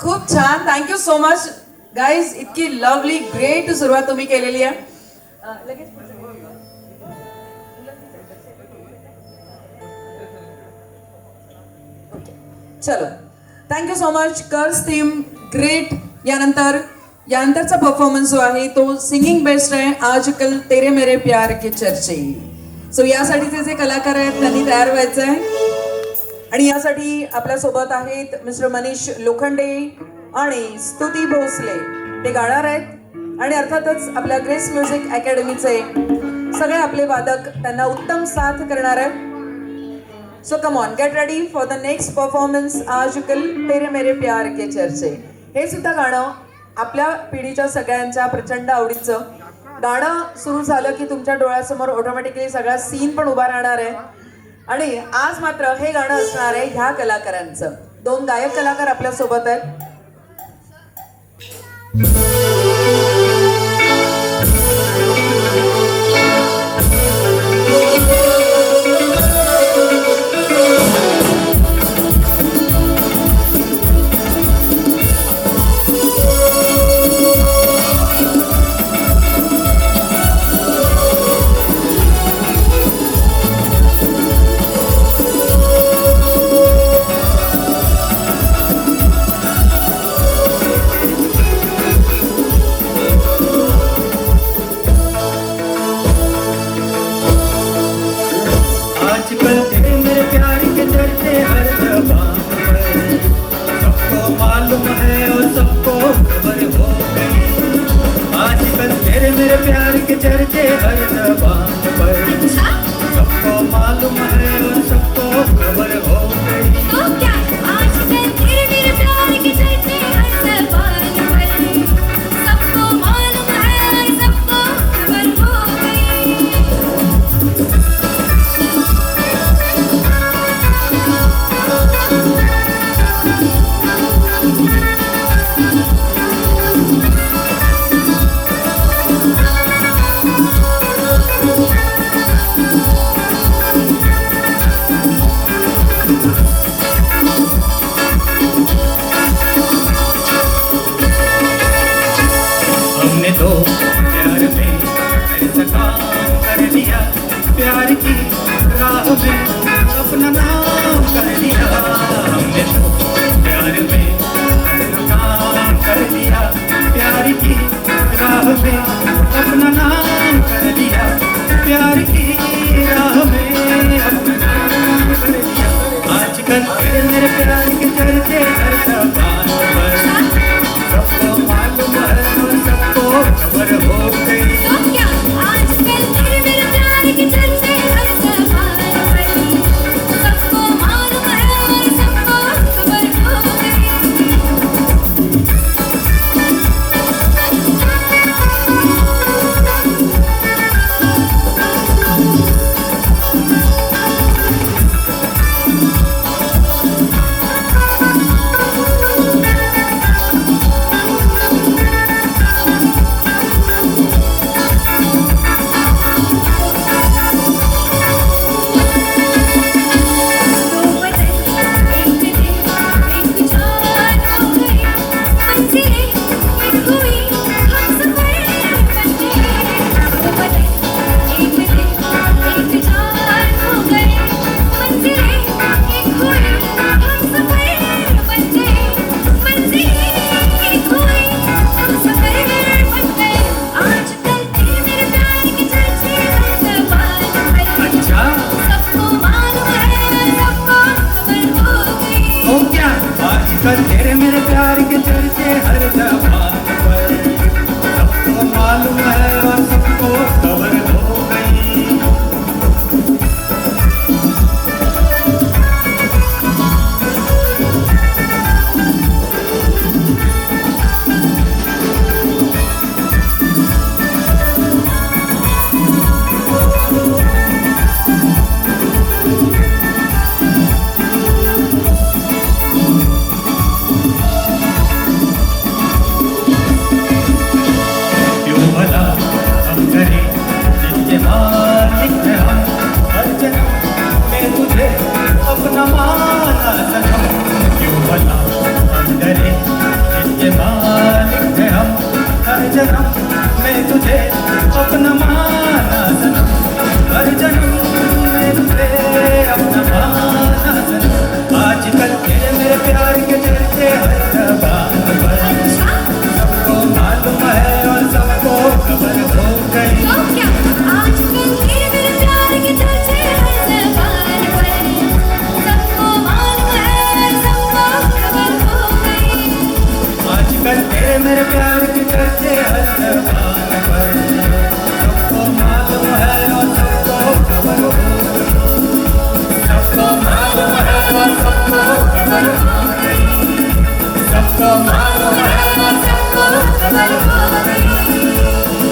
Speaker 1: खूप छान. Thank you so much guys. इतकी लवली ग्रेट सुरुवात तुम्ही केलेली आहे. लगेच चलो थँक्यू सो मच. कर्स थीम ग्रेट. यानंतरचा परफॉर्मन्स जो आहे तो सिंगिंग बेस्ट आहे. आजकल तेरे मेरे प्यार के चर्चे. सो यासाठीचे जे कलाकार आहेत त्यांनी तयार व्हायचं आहे. आणि यासाठी आपल्या सोबत आहेत मिस्टर मनीष लोखंडे आणि स्तुती भोसले. ते गाणार आहेत. आणि अर्थातच आपल्या ग्रेस म्युझिक अकॅडमीचे सगळे आपले वादक त्यांना उत्तम साथ करणार आहेत. So come on, get ready for the next performance. आजकल तेरे मेरे प्यार के चर्चे. हे सुद्धा गाणं आपल्या पिढीच्या सगळ्यांच्या प्रचंड आवडीचं गाणं. सुरू झालं की तुमच्या डोळ्यासमोर ऑटोमॅटिकली सगळा सीन पण उभा राहणार आहे. आणि आज मात्र हे गाणं असणार आहे ह्या कलाकारांचं. 2 गायक कलाकार आपल्या सोबत आहेत.
Speaker 9: आजकल तेरे मेरे प्यार के चर्चे हर जबान पर, सबको मालूम है और सबको खबर हो गई. आजकल तेरे मेरे प्यार के चर्चे हर जबान पर, सबको मालूम है और सबको खबर हो गई.
Speaker 10: तो क्या आजकल तेरे मेरे प्यार के चर्चे हर जबान पर, सबको मालूम है और सबको खबर हो गई.
Speaker 9: हमने तो प्यार में ऐसा काम कर लिया, प्यार की राह में अपना नाम कर लिया. हमने तो प्यार में ऐसा काम कर लिया, प्यार की राह में अपना नाम कर लिया. प्यार की राह में अपना नाम कर लिया. आजकल तेरे मेरे प्यार के चर्चे हर जबान पर, सबको मालूम है और सबको खबर हो गई.
Speaker 10: तो क्या आजकल तेरे मेरे प्यार के चर्चे हर
Speaker 9: मालिक है हम, हर जन्म में तुझे अपना माना सनम, क्यों भला हम डरे, इसके मालिक है हम, हर जन्म में तुझे अपना माना सनम, हर जन्म में तुझे अपना माना सनम। आजकल तेरे मेरे प्यार के चलते हर बात पर सबको मालूम है और सबको खबर हो गई।
Speaker 10: तो क्या आजकल तेरे मेरे प्यार के चर्चे हर जबान पर, सबको मालूम है, सबको खबर हो गई।
Speaker 9: आजकल तेरे मेरे प्यार के चर्चे हर जबान पर, सबको मालूम है और सबको खबर हो गई। सबको मालूम है और सबको खबर हो गई। सबको मालूम है और सबको खबर हो गई।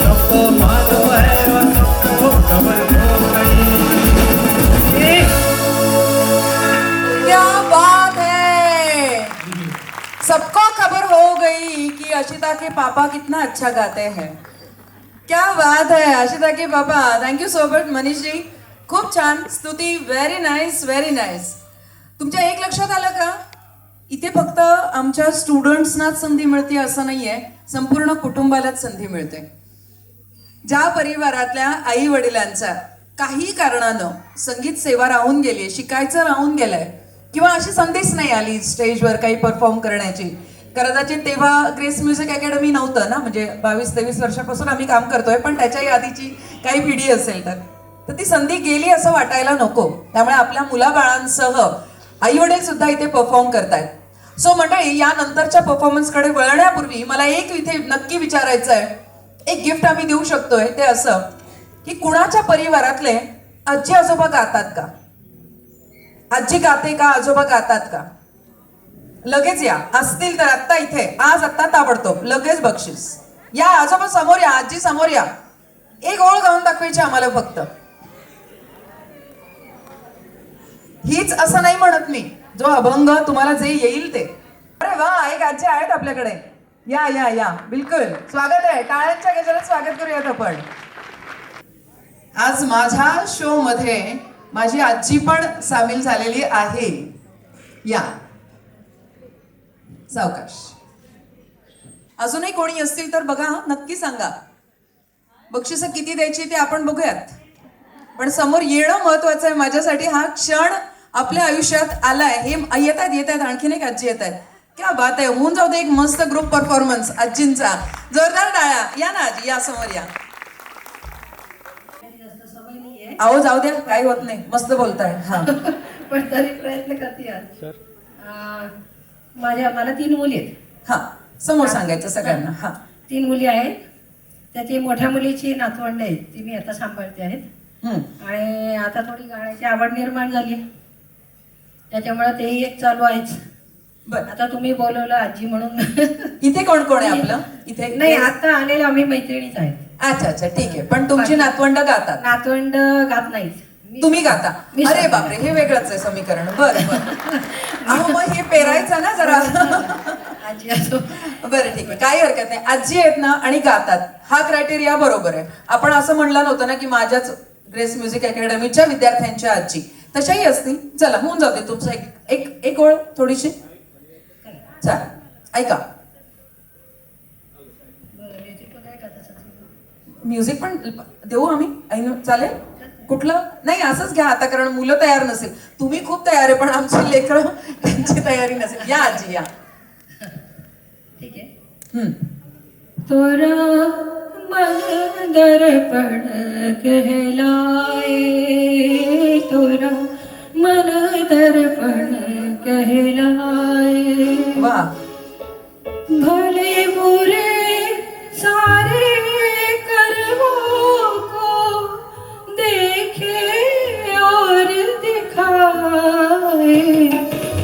Speaker 9: सबको मालूम है और सबको खबर हो गई।
Speaker 1: क्या बात है, सबको खबर हो गई कि अशिता के पापा कितना अच्छा गाते हैं. क्या बात है अशिता के पापा. Thank you so much Manish ji, खूप छान स्तुती. Very nice, very nice. तुमच्या एक लक्षात आलं का, इथे फक्त आमच्या स्टुडंट्सनाच संधी मिळते असं नाहीये, संपूर्ण कुटुंबालाच संधी मिळते. ज्या परिवारातल्या आई वडिलांचा काही कारणानं संगीत सेवा राहून गेली, शिकायचं राहून गेलंय, किंवा अशी संधीच नाही आली स्टेजवर काही परफॉर्म करण्याची. कदाचित तेव्हा ग्रेस म्युझिक अकॅडमी नव्हतं ना, म्हणजे 22-23 वर्षापासून आम्ही काम करतोय, पण त्याच्याही आधीची काही पिढी असेल तर ती संधी गेली असं वाटायला नको. त्यामुळे आपल्या मुलाबाळांसह आई वडील सुद्धा इथे परफॉर्म करतायत. सो मंडळी, या नंतरच्या परफॉर्मन्सकडे वळण्यापूर्वी मला एक इथे नक्की विचारायचं आहे, एक गिफ्ट आम्ही देऊ शकतोय ते असं की कुणाच्या परिवारातले आजी आजोबा गातात का? आजी गाते का, आजोबा गातात का? लगेच या, असतील तर आत्ता इथे, आज आत्ता ताबडतोब लगेच बक्षीस. या आजोबा समोर या, आजी समोर या, एक ओळ गाऊन दाखवायची आम्हाला फक्त. हीच असं नाही म्हणत मी, जो अभंग तुम्हाला जे येईल ते. अरे वा, एक आजी आहेत आपल्याकडे. या या या, बिलकुल स्वागत आहे. टाळ्यांच्या गजरात स्वागत करूयात आपण. आज माझ्या शो मध्ये माझी आजी पण सामील झालेली आहे. या सावकाश. अजूनही कोणी असतील तर बघा, नक्की सांगा. बक्षिसं किती द्यायची ते आपण बघूयात, पण समोर येणं महत्वाचं आहे माझ्यासाठी. हा क्षण आपल्या आयुष्यात आलाय. हे येत आहेत आणखीन एक आजी येत आहेत. क्या बात आहे. होऊन जाऊ दे एक मस्त ग्रुप परफॉर्मन्स आजींचा. जोरदार टाळ्या. या ना आजी, या समोर या. अहो जाऊ द्या, काही होत नाही, मस्त बोलताय. हा
Speaker 11: पण तरी प्रयत्न करते. मला 3 मुली आहेत.
Speaker 1: हा, समोर सांगायचं सगळ्यांना. हा,
Speaker 11: 3 मुली आहेत. त्याची मोठ्या मुलीची नातवंड आहेत, ती मी आता सांभाळते आहेत. आणि आता थोडी गाण्याची आवड निर्माण झाली, त्याच्यामुळे तेही एक चालू आहेच.
Speaker 1: बर,
Speaker 11: आता तुम्ही बोलवलं आजी म्हणून.
Speaker 1: इथे कोण कोण आहे आपलं? इथे
Speaker 11: नाही, आता आलेलं आम्ही मैत्रिणीच आहेत.
Speaker 1: अच्छा अच्छा, ठीक आहे. पण तुमची नातवंड गातात?
Speaker 11: नातवंड गात नाहीत,
Speaker 1: तुम्ही गाता? अरे बापरे, हे वेगळंच आहे समीकरण. बरं बरं. अहो मग हे पेरायचं ना जरा.
Speaker 11: आजी असो.
Speaker 1: बरं ठीक आहे, काही हरकत नाही. आजी आहेत ना आणि गातात, हा क्रायटेरिया बरोबर आहे. आपण असं म्हणलं नव्हतं ना की माझ्याच ग्रेस म्युझिक अकॅडमीच्या विद्यार्थ्यांच्या आजी, तशाही असतील. चला, होऊन जाऊ दे तुमचं एक ओळ थोडीशी. चालेल, ऐका. म्युझिक पण देऊ आम्ही? चालेल, कुठलं? नाही, असंच घ्या आता, कारण मुलं तयार नसेल. तुम्ही खूप तयार आहे, पण आमची लेकरं त्यांची तयारी नसेल. या आजी, या.
Speaker 11: ठीक आहे. तोरा मन दर्पण कहलाए, तोरा मन दर्पण कहलाए.
Speaker 1: वा,
Speaker 11: भले बुरे सारे कर्मों को देखे और दिखाए,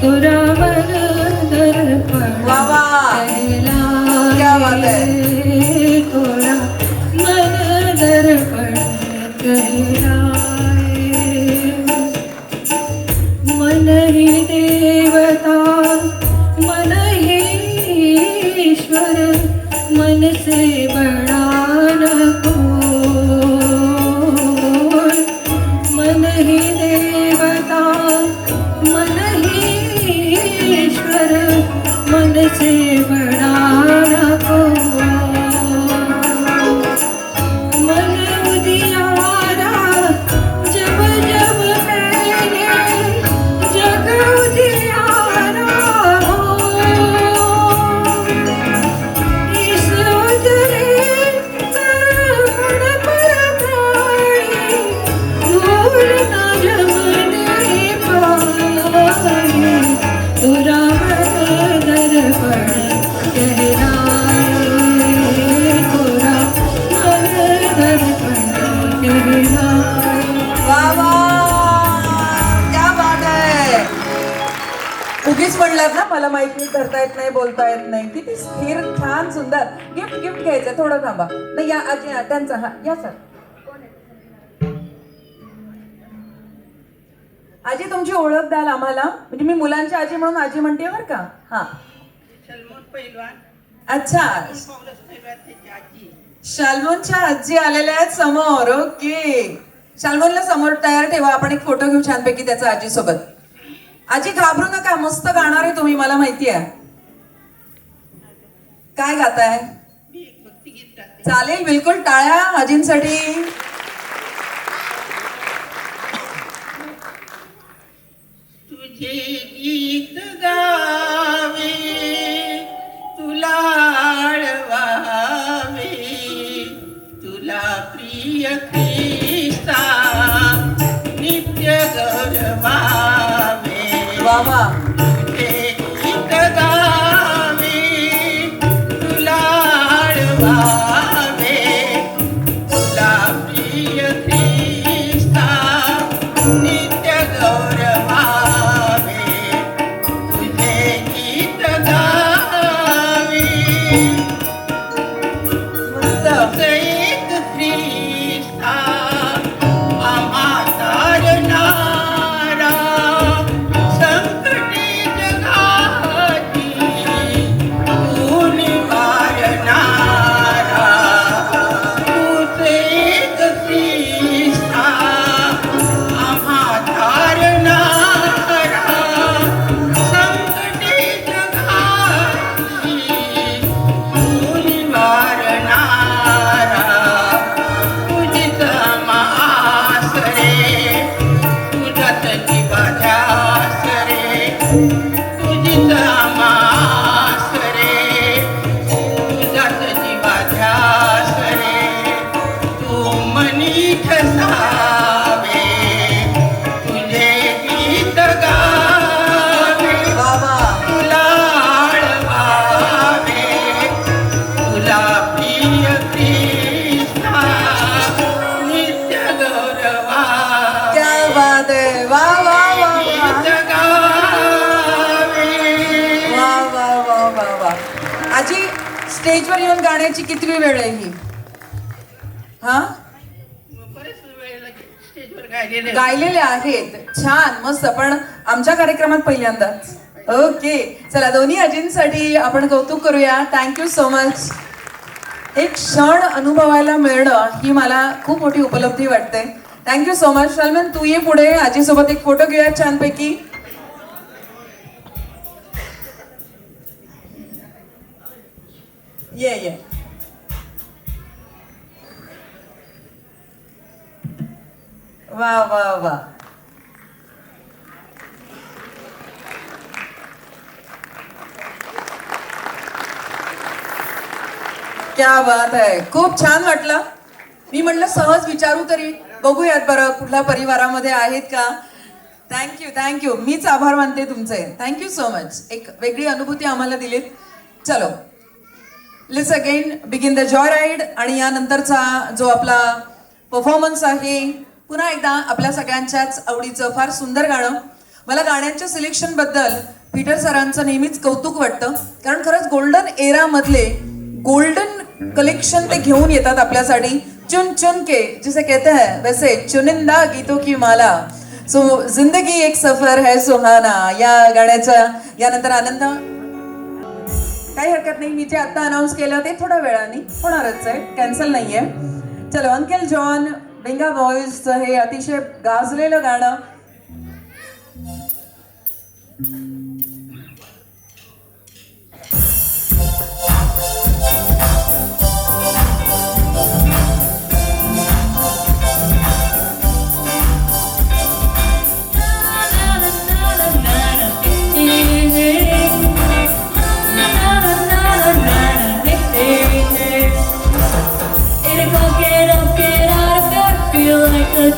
Speaker 11: तोरा मन दर्पण
Speaker 1: वा वा, क्या बात है.
Speaker 11: तोरा मन दर्पण कहलाए. मन ही देवता मन ही ईश्वर, मन से बड़ा न कोई.
Speaker 1: वा वा, क्या बात आहे. उगीच म्हणलात ना मला माहित नाही, करता येत नाही, बोलता येत नाही. किती स्थिर, छान, सुंदर. गिफ्ट घ्यायचं, थोडं थांबा. नाही या आजी, त्यांचा हा या सर. आजी तुमची ओळख द्याल आम्हाला, म्हणजे मी मुलांची आजी म्हणून आजी म्हणते बरं का. हा अच्छा, शाल्मोनच्या आजी आलेल्या आहेत समोर. ओके, शाल्मोनला समोर तयार ठेवा, आपण एक फोटो घेऊ छानपैकी त्याचा आजी सोबत. आजी घाबरू नका, मस्त गाणार आहे तुम्ही, मला माहिती आहे. काय गाताय? चालेल, बिलकुल, टाळ्या आजींसाठी.
Speaker 9: तुझे गीत गावे, तुला आळवावे, तुला प्रिय ख्रिस्ता नित्य गौरवावे.
Speaker 1: बाबा
Speaker 9: तुझे गीत गावे, तुला आळवावे, तुला प्रिय ख्रिस्ता नित्य गौरवावे. तुझे गीत गावे,
Speaker 1: मस्त.
Speaker 9: एक ख्रिस्ता आम्हा तारणारा, संकटे जगाची तू निवारणारा. तूच एक ख्रिस्ता आम्हा तारणारा, संकटे जगाची तू निवारणारा. तुझीच आसरे, तुझ्याच जीवाध्यास रे, तुझीच आसरे, तुझ्याच जीवाध्यास रे. तू मनी ठसावे, तुझे गीत गावे,
Speaker 1: बाबा
Speaker 9: तुला आळवावे, तुला प्रिय ख्रिस्ता नित्य गौरवावे.
Speaker 1: क्या बात आहे. वा वा वा वा
Speaker 9: गीत गावे.
Speaker 1: वा वा वा वा वा. आजी स्टेजवर येऊन गाण्याची कितवी वेळ आहे ही? हा,
Speaker 9: बरेच वेळेला स्टेजवर गायलेले
Speaker 1: गायलेले आहेत, छान, मस्त, पण आमच्या कार्यक्रमात पहिल्यांदाच. ओके, चला दोन्ही आजींसाठी आपण कौतुक करूया. Thank you so much. एक क्षण अनुभवायला मिळणं ही मला खूप मोठी उपलब्धी वाटते. Thank you so much. सलमान तू ये पुढे, आजीसोबत एक फोटो घेऊया छानपैकी. ये वा वा वा. क्या बात आहे. खूप छान वाटलं. मी म्हटलं सहज विचारू तरी, बघूयात बरं कुठल्या परिवारामध्ये आहेत का. थँक्यू, मीच आभार मानते तुमचे. Thank you so much. एक वेगळी अनुभूती आम्हाला दिलीत. चलो, let's again begin the Joy ride. आणि यानंतरचा जो आपला परफॉर्मन्स आहे, पुन्हा एकदा आपल्या सगळ्यांच्याच आवडीचं फार सुंदर गाणं. मला गाण्यांच्या सिलेक्शनबद्दल पीटर सरांचं नेहमीच कौतुक वाटतं, कारण खरंच गोल्डन एरामधले गोल्डन कलेक्शन ते घेऊन येतात आपल्यासाठी. चुन चुन के जिसे कहते हैं वैसे चुनिंदा गीतों की माला. सो जिंदगी एक सफर है सुहाना या गाण्याचा यानंतर आनंद. काही हरकत नाही, मी जे आता अनाऊन्स केलं ते थोड्या वेळाने होणारच आहे, कॅन्सल नाहीये. चलो, अंकल जॉन बेंगा बॉयजचं हे अतिशय गाजलेलं गाणं.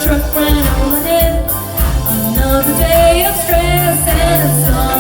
Speaker 10: Truck ran on my head. Another day of stress and it's all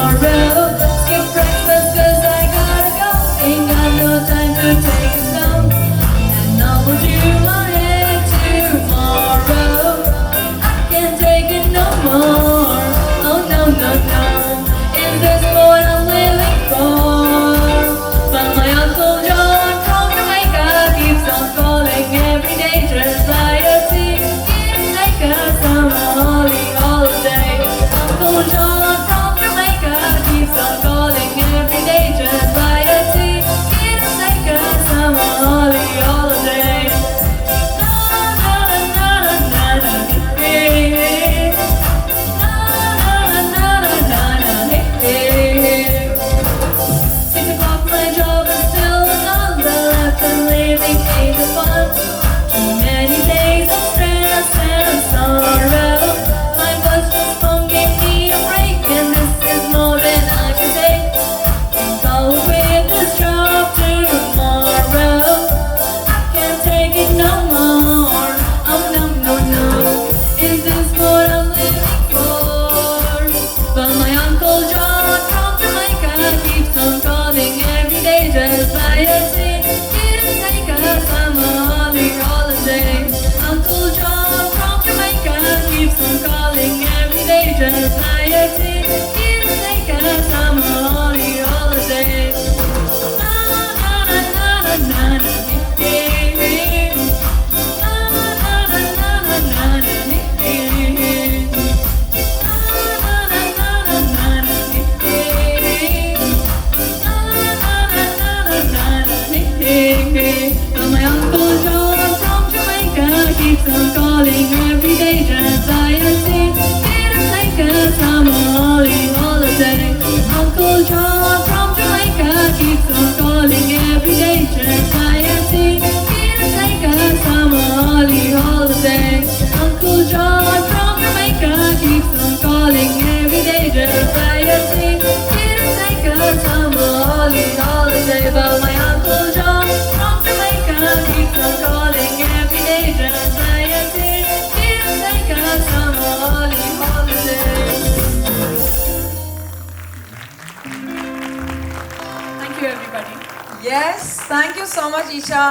Speaker 1: yes, thank you so much Isha.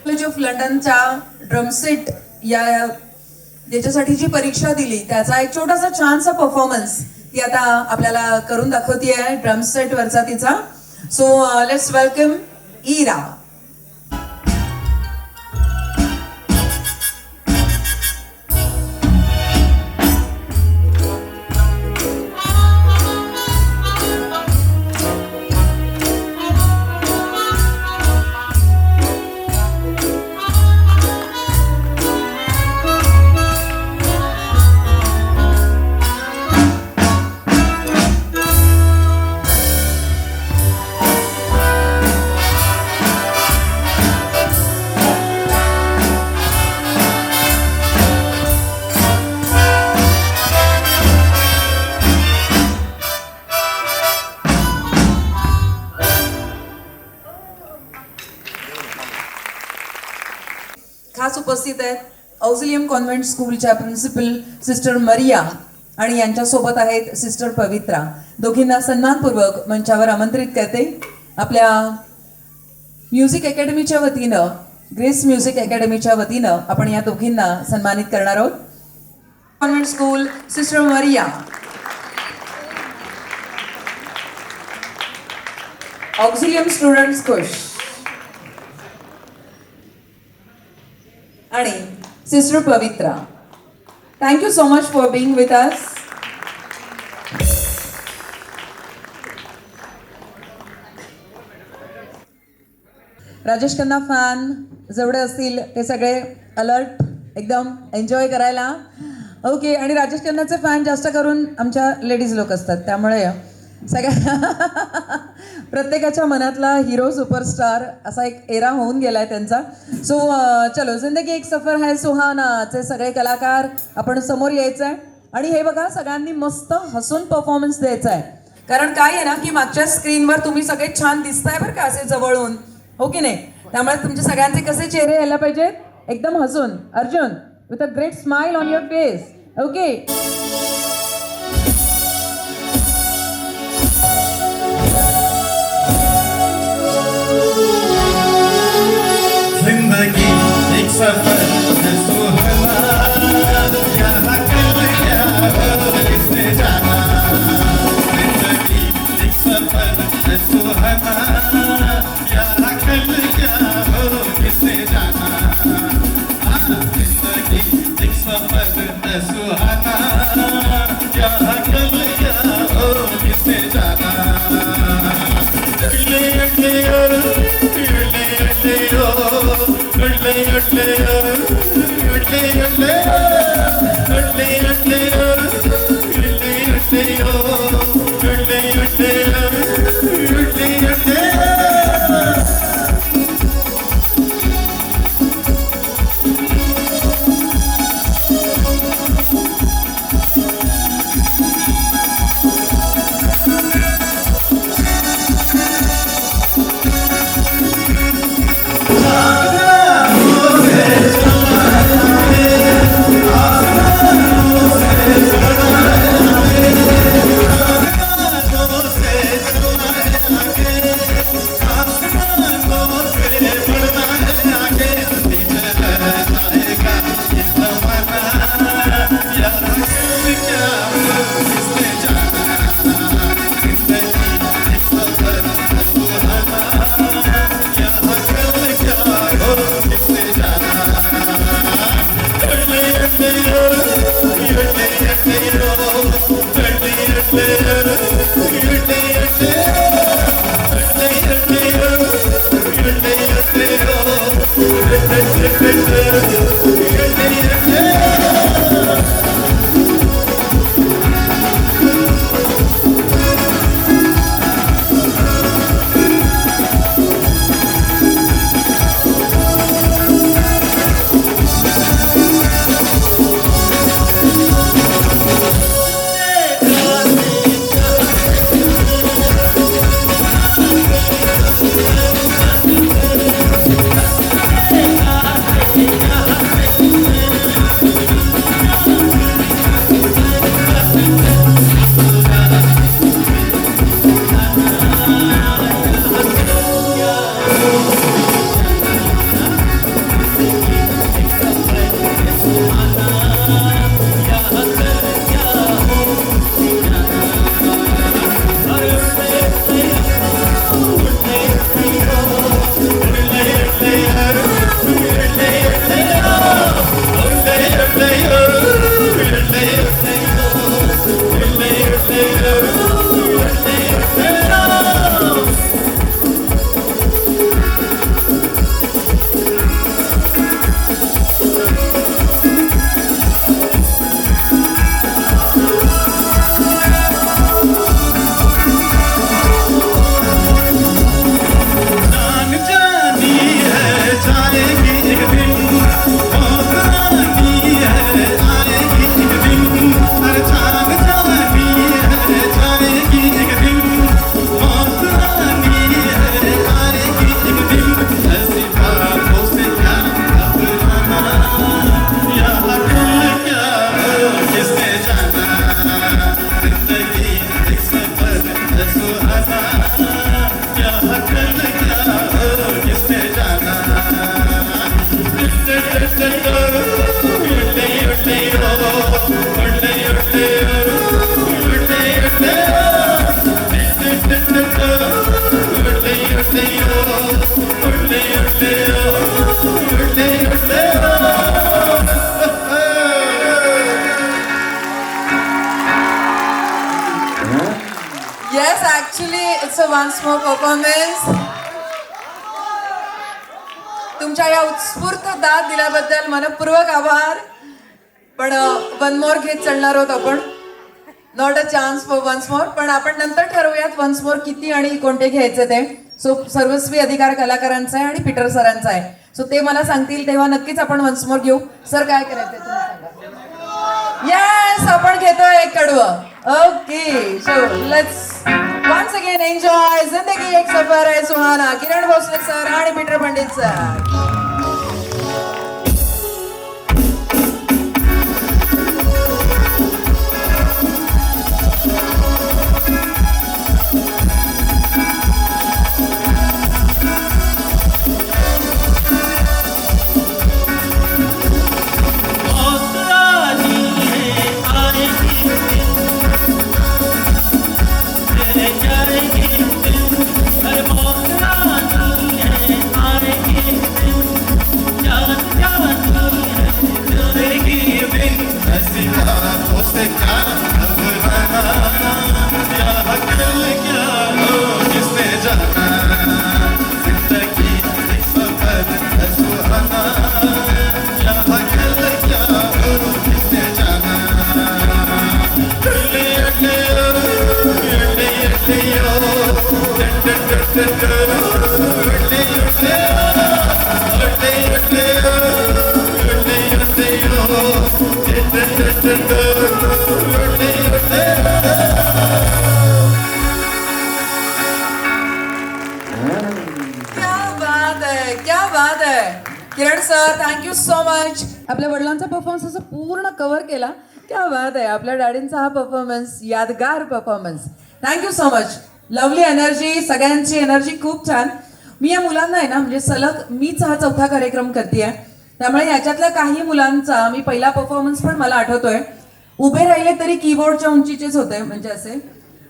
Speaker 1: College of लंडनच्या ड्रमसेट याच्यासाठी जी परीक्षा दिली त्याचा एक छोटासा छानसा परफॉर्मन्स ती आता आपल्याला करून दाखवती आहे ड्रमसेट वरचा तिचा. सो लेट्स वेलकम इरा. खास उपस्थित आहेत ऑक्झिलियम कॉन्व्हेंट स्कूलच्या प्रिन्सिपल सिस्टर मरिया आणि यांच्यासोबत आहेत सिस्टर पवित्रा. दोघींना सन्मानपूर्वक मंचावर आमंत्रित करते. आपल्या म्युझिक अकॅडमीच्या वतीनं ग्रेस म्युझिक अकॅडमीच्या वतीनं आपण या दोघींना सन्मानित करणार आहोत. कॉन्व्हेंट स्कूल सिस्टर मरिया, ऑक्झिलियम स्टुडंट्स खुश आणि sister Pavitra. Thank you so much for being with us. Rajesh Khanna fan जेवढे असतील ते सगळे अलर्ट एकदम एन्जॉय करायला. ओके. आणि राजेश खन्नाचे फॅन जास्त करून आमच्या लेडीज लोक असतात, त्यामुळे सगळ्या प्रत्येकाच्या मनातला हिरो सुपरस्टार असा एक एरा होऊन गेलाय त्यांचा. सो चलो जिंदगी एक सफर है सुहानाचे सगळे कलाकार आपण समोर यायचं आहे. आणि हे बघा सगळ्यांनी मस्त हसून परफॉर्मन्स द्यायचा आहे, कारण काय आहे ना की मागच्या स्क्रीनवर तुम्ही सगळे छान दिसताय बरं का असे जवळून, हो की नाही. त्यामुळे तुमचे सगळ्यांचे कसे चेहरे यायला पाहिजेत एकदम हसून. Arjun with a great smile on your face. Okay.
Speaker 9: जिंदगी एक सफर है सुहाना, यहाँ कल क्या हो किसने जाना. जिंदगी एक सफर है सुहाना, यहाँ कल क्या हो किसने जाना. जिंदगी एक सफर है सुहाना, यहाँ कल क्या हो किसने जाना. अगले अगले अगले अगले उड़ले उड़ले उड़ले उड़ले उड़ले उड़ले उड़ले उड़ले उड़ले उड़ले उड़ले.
Speaker 1: Yes actually it's a once more performance. तुमच्या या उत्स्फूर्त दाद दिल्याबद्दल मनपूर्वक आभार. पण वन मोर घेत चालणार आहोत आपण. Not a chance for once more, पण आपण नंतर ठरवूयात वन्स मोर किती आणि कोणते घ्यायचे ते. सो सर्वस्वी अधिकार कलाकारांचा आहे आणि पीटर सरांचा आहे. सो ते मला सांगतील तेव्हा नक्कीच आपण वन्स मोर घेऊ. सर काय करायचंय तुम्ही सांगा. येस आपण घेतोय एक कडवं. Okay so let's once again enjoy जिंदगी एक सफर है सुहाना. किरण भोसले सर आणि पीटर पंडित सर. क्या बात आहे किरण सर, थँक्यू सो मच. आपल्या वडिलांचा परफॉर्मन्स असं पूर्ण कव्हर केला. क्या बात आहे. आपल्या डॅडींचा हा परफॉर्मन्स यादगार performance. Thank you so much. Lovely energy, सगळ्यांची एनर्जी खूप छान. मी या मुलांना आहे ना म्हणजे सलग मीच हा 4था कार्यक्रम करतेय. त्यामुळे याच्यातल्या काही मुलांचा मी पहिला परफॉर्मन्स पण मला आठवतोय. उभे राहिले तरी कीबोर्डच्या उंचीचेच होते, म्हणजे असे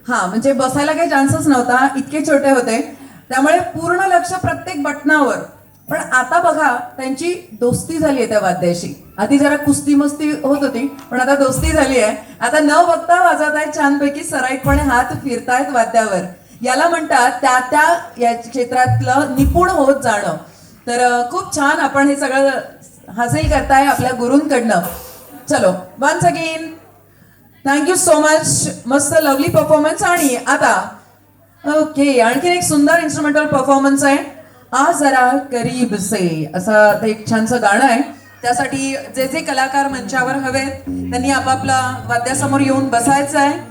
Speaker 1: म्हणजे बसायला काही चान्सच नव्हता, इतके छोटे होते. त्यामुळे पूर्ण लक्ष प्रत्येक बटनावर. पण आता बघा त्यांची दोस्ती झाली आहे त्या वाद्याशी. आधी जरा कुस्ती मस्ती होत होती, पण आता दोस्ती झाली आहे. आता न बघता वाजवत आहेत छानपैकी, सराईतपणे हात फिरतायत वाद्यावर. याला म्हणतात त्या या क्षेत्रातलं निपुण होत जाणं. तर खूप छान आपण हे सगळं हासिल करताय आपल्या गुरूंकडनं. चलो once again thank you so much. मस्त लवली परफॉर्मन्स. आणि आता ओके आणखीन एक सुंदर इन्स्ट्रुमेंटल परफॉर्मन्स आहे. आ जरा करीब से असं ते एक छानसं गाणं आहे. त्यासाठी जे जे कलाकार मंचावर हवेत त्यांनी आपापला वाद्यासमोर येऊन बसायचं आहे.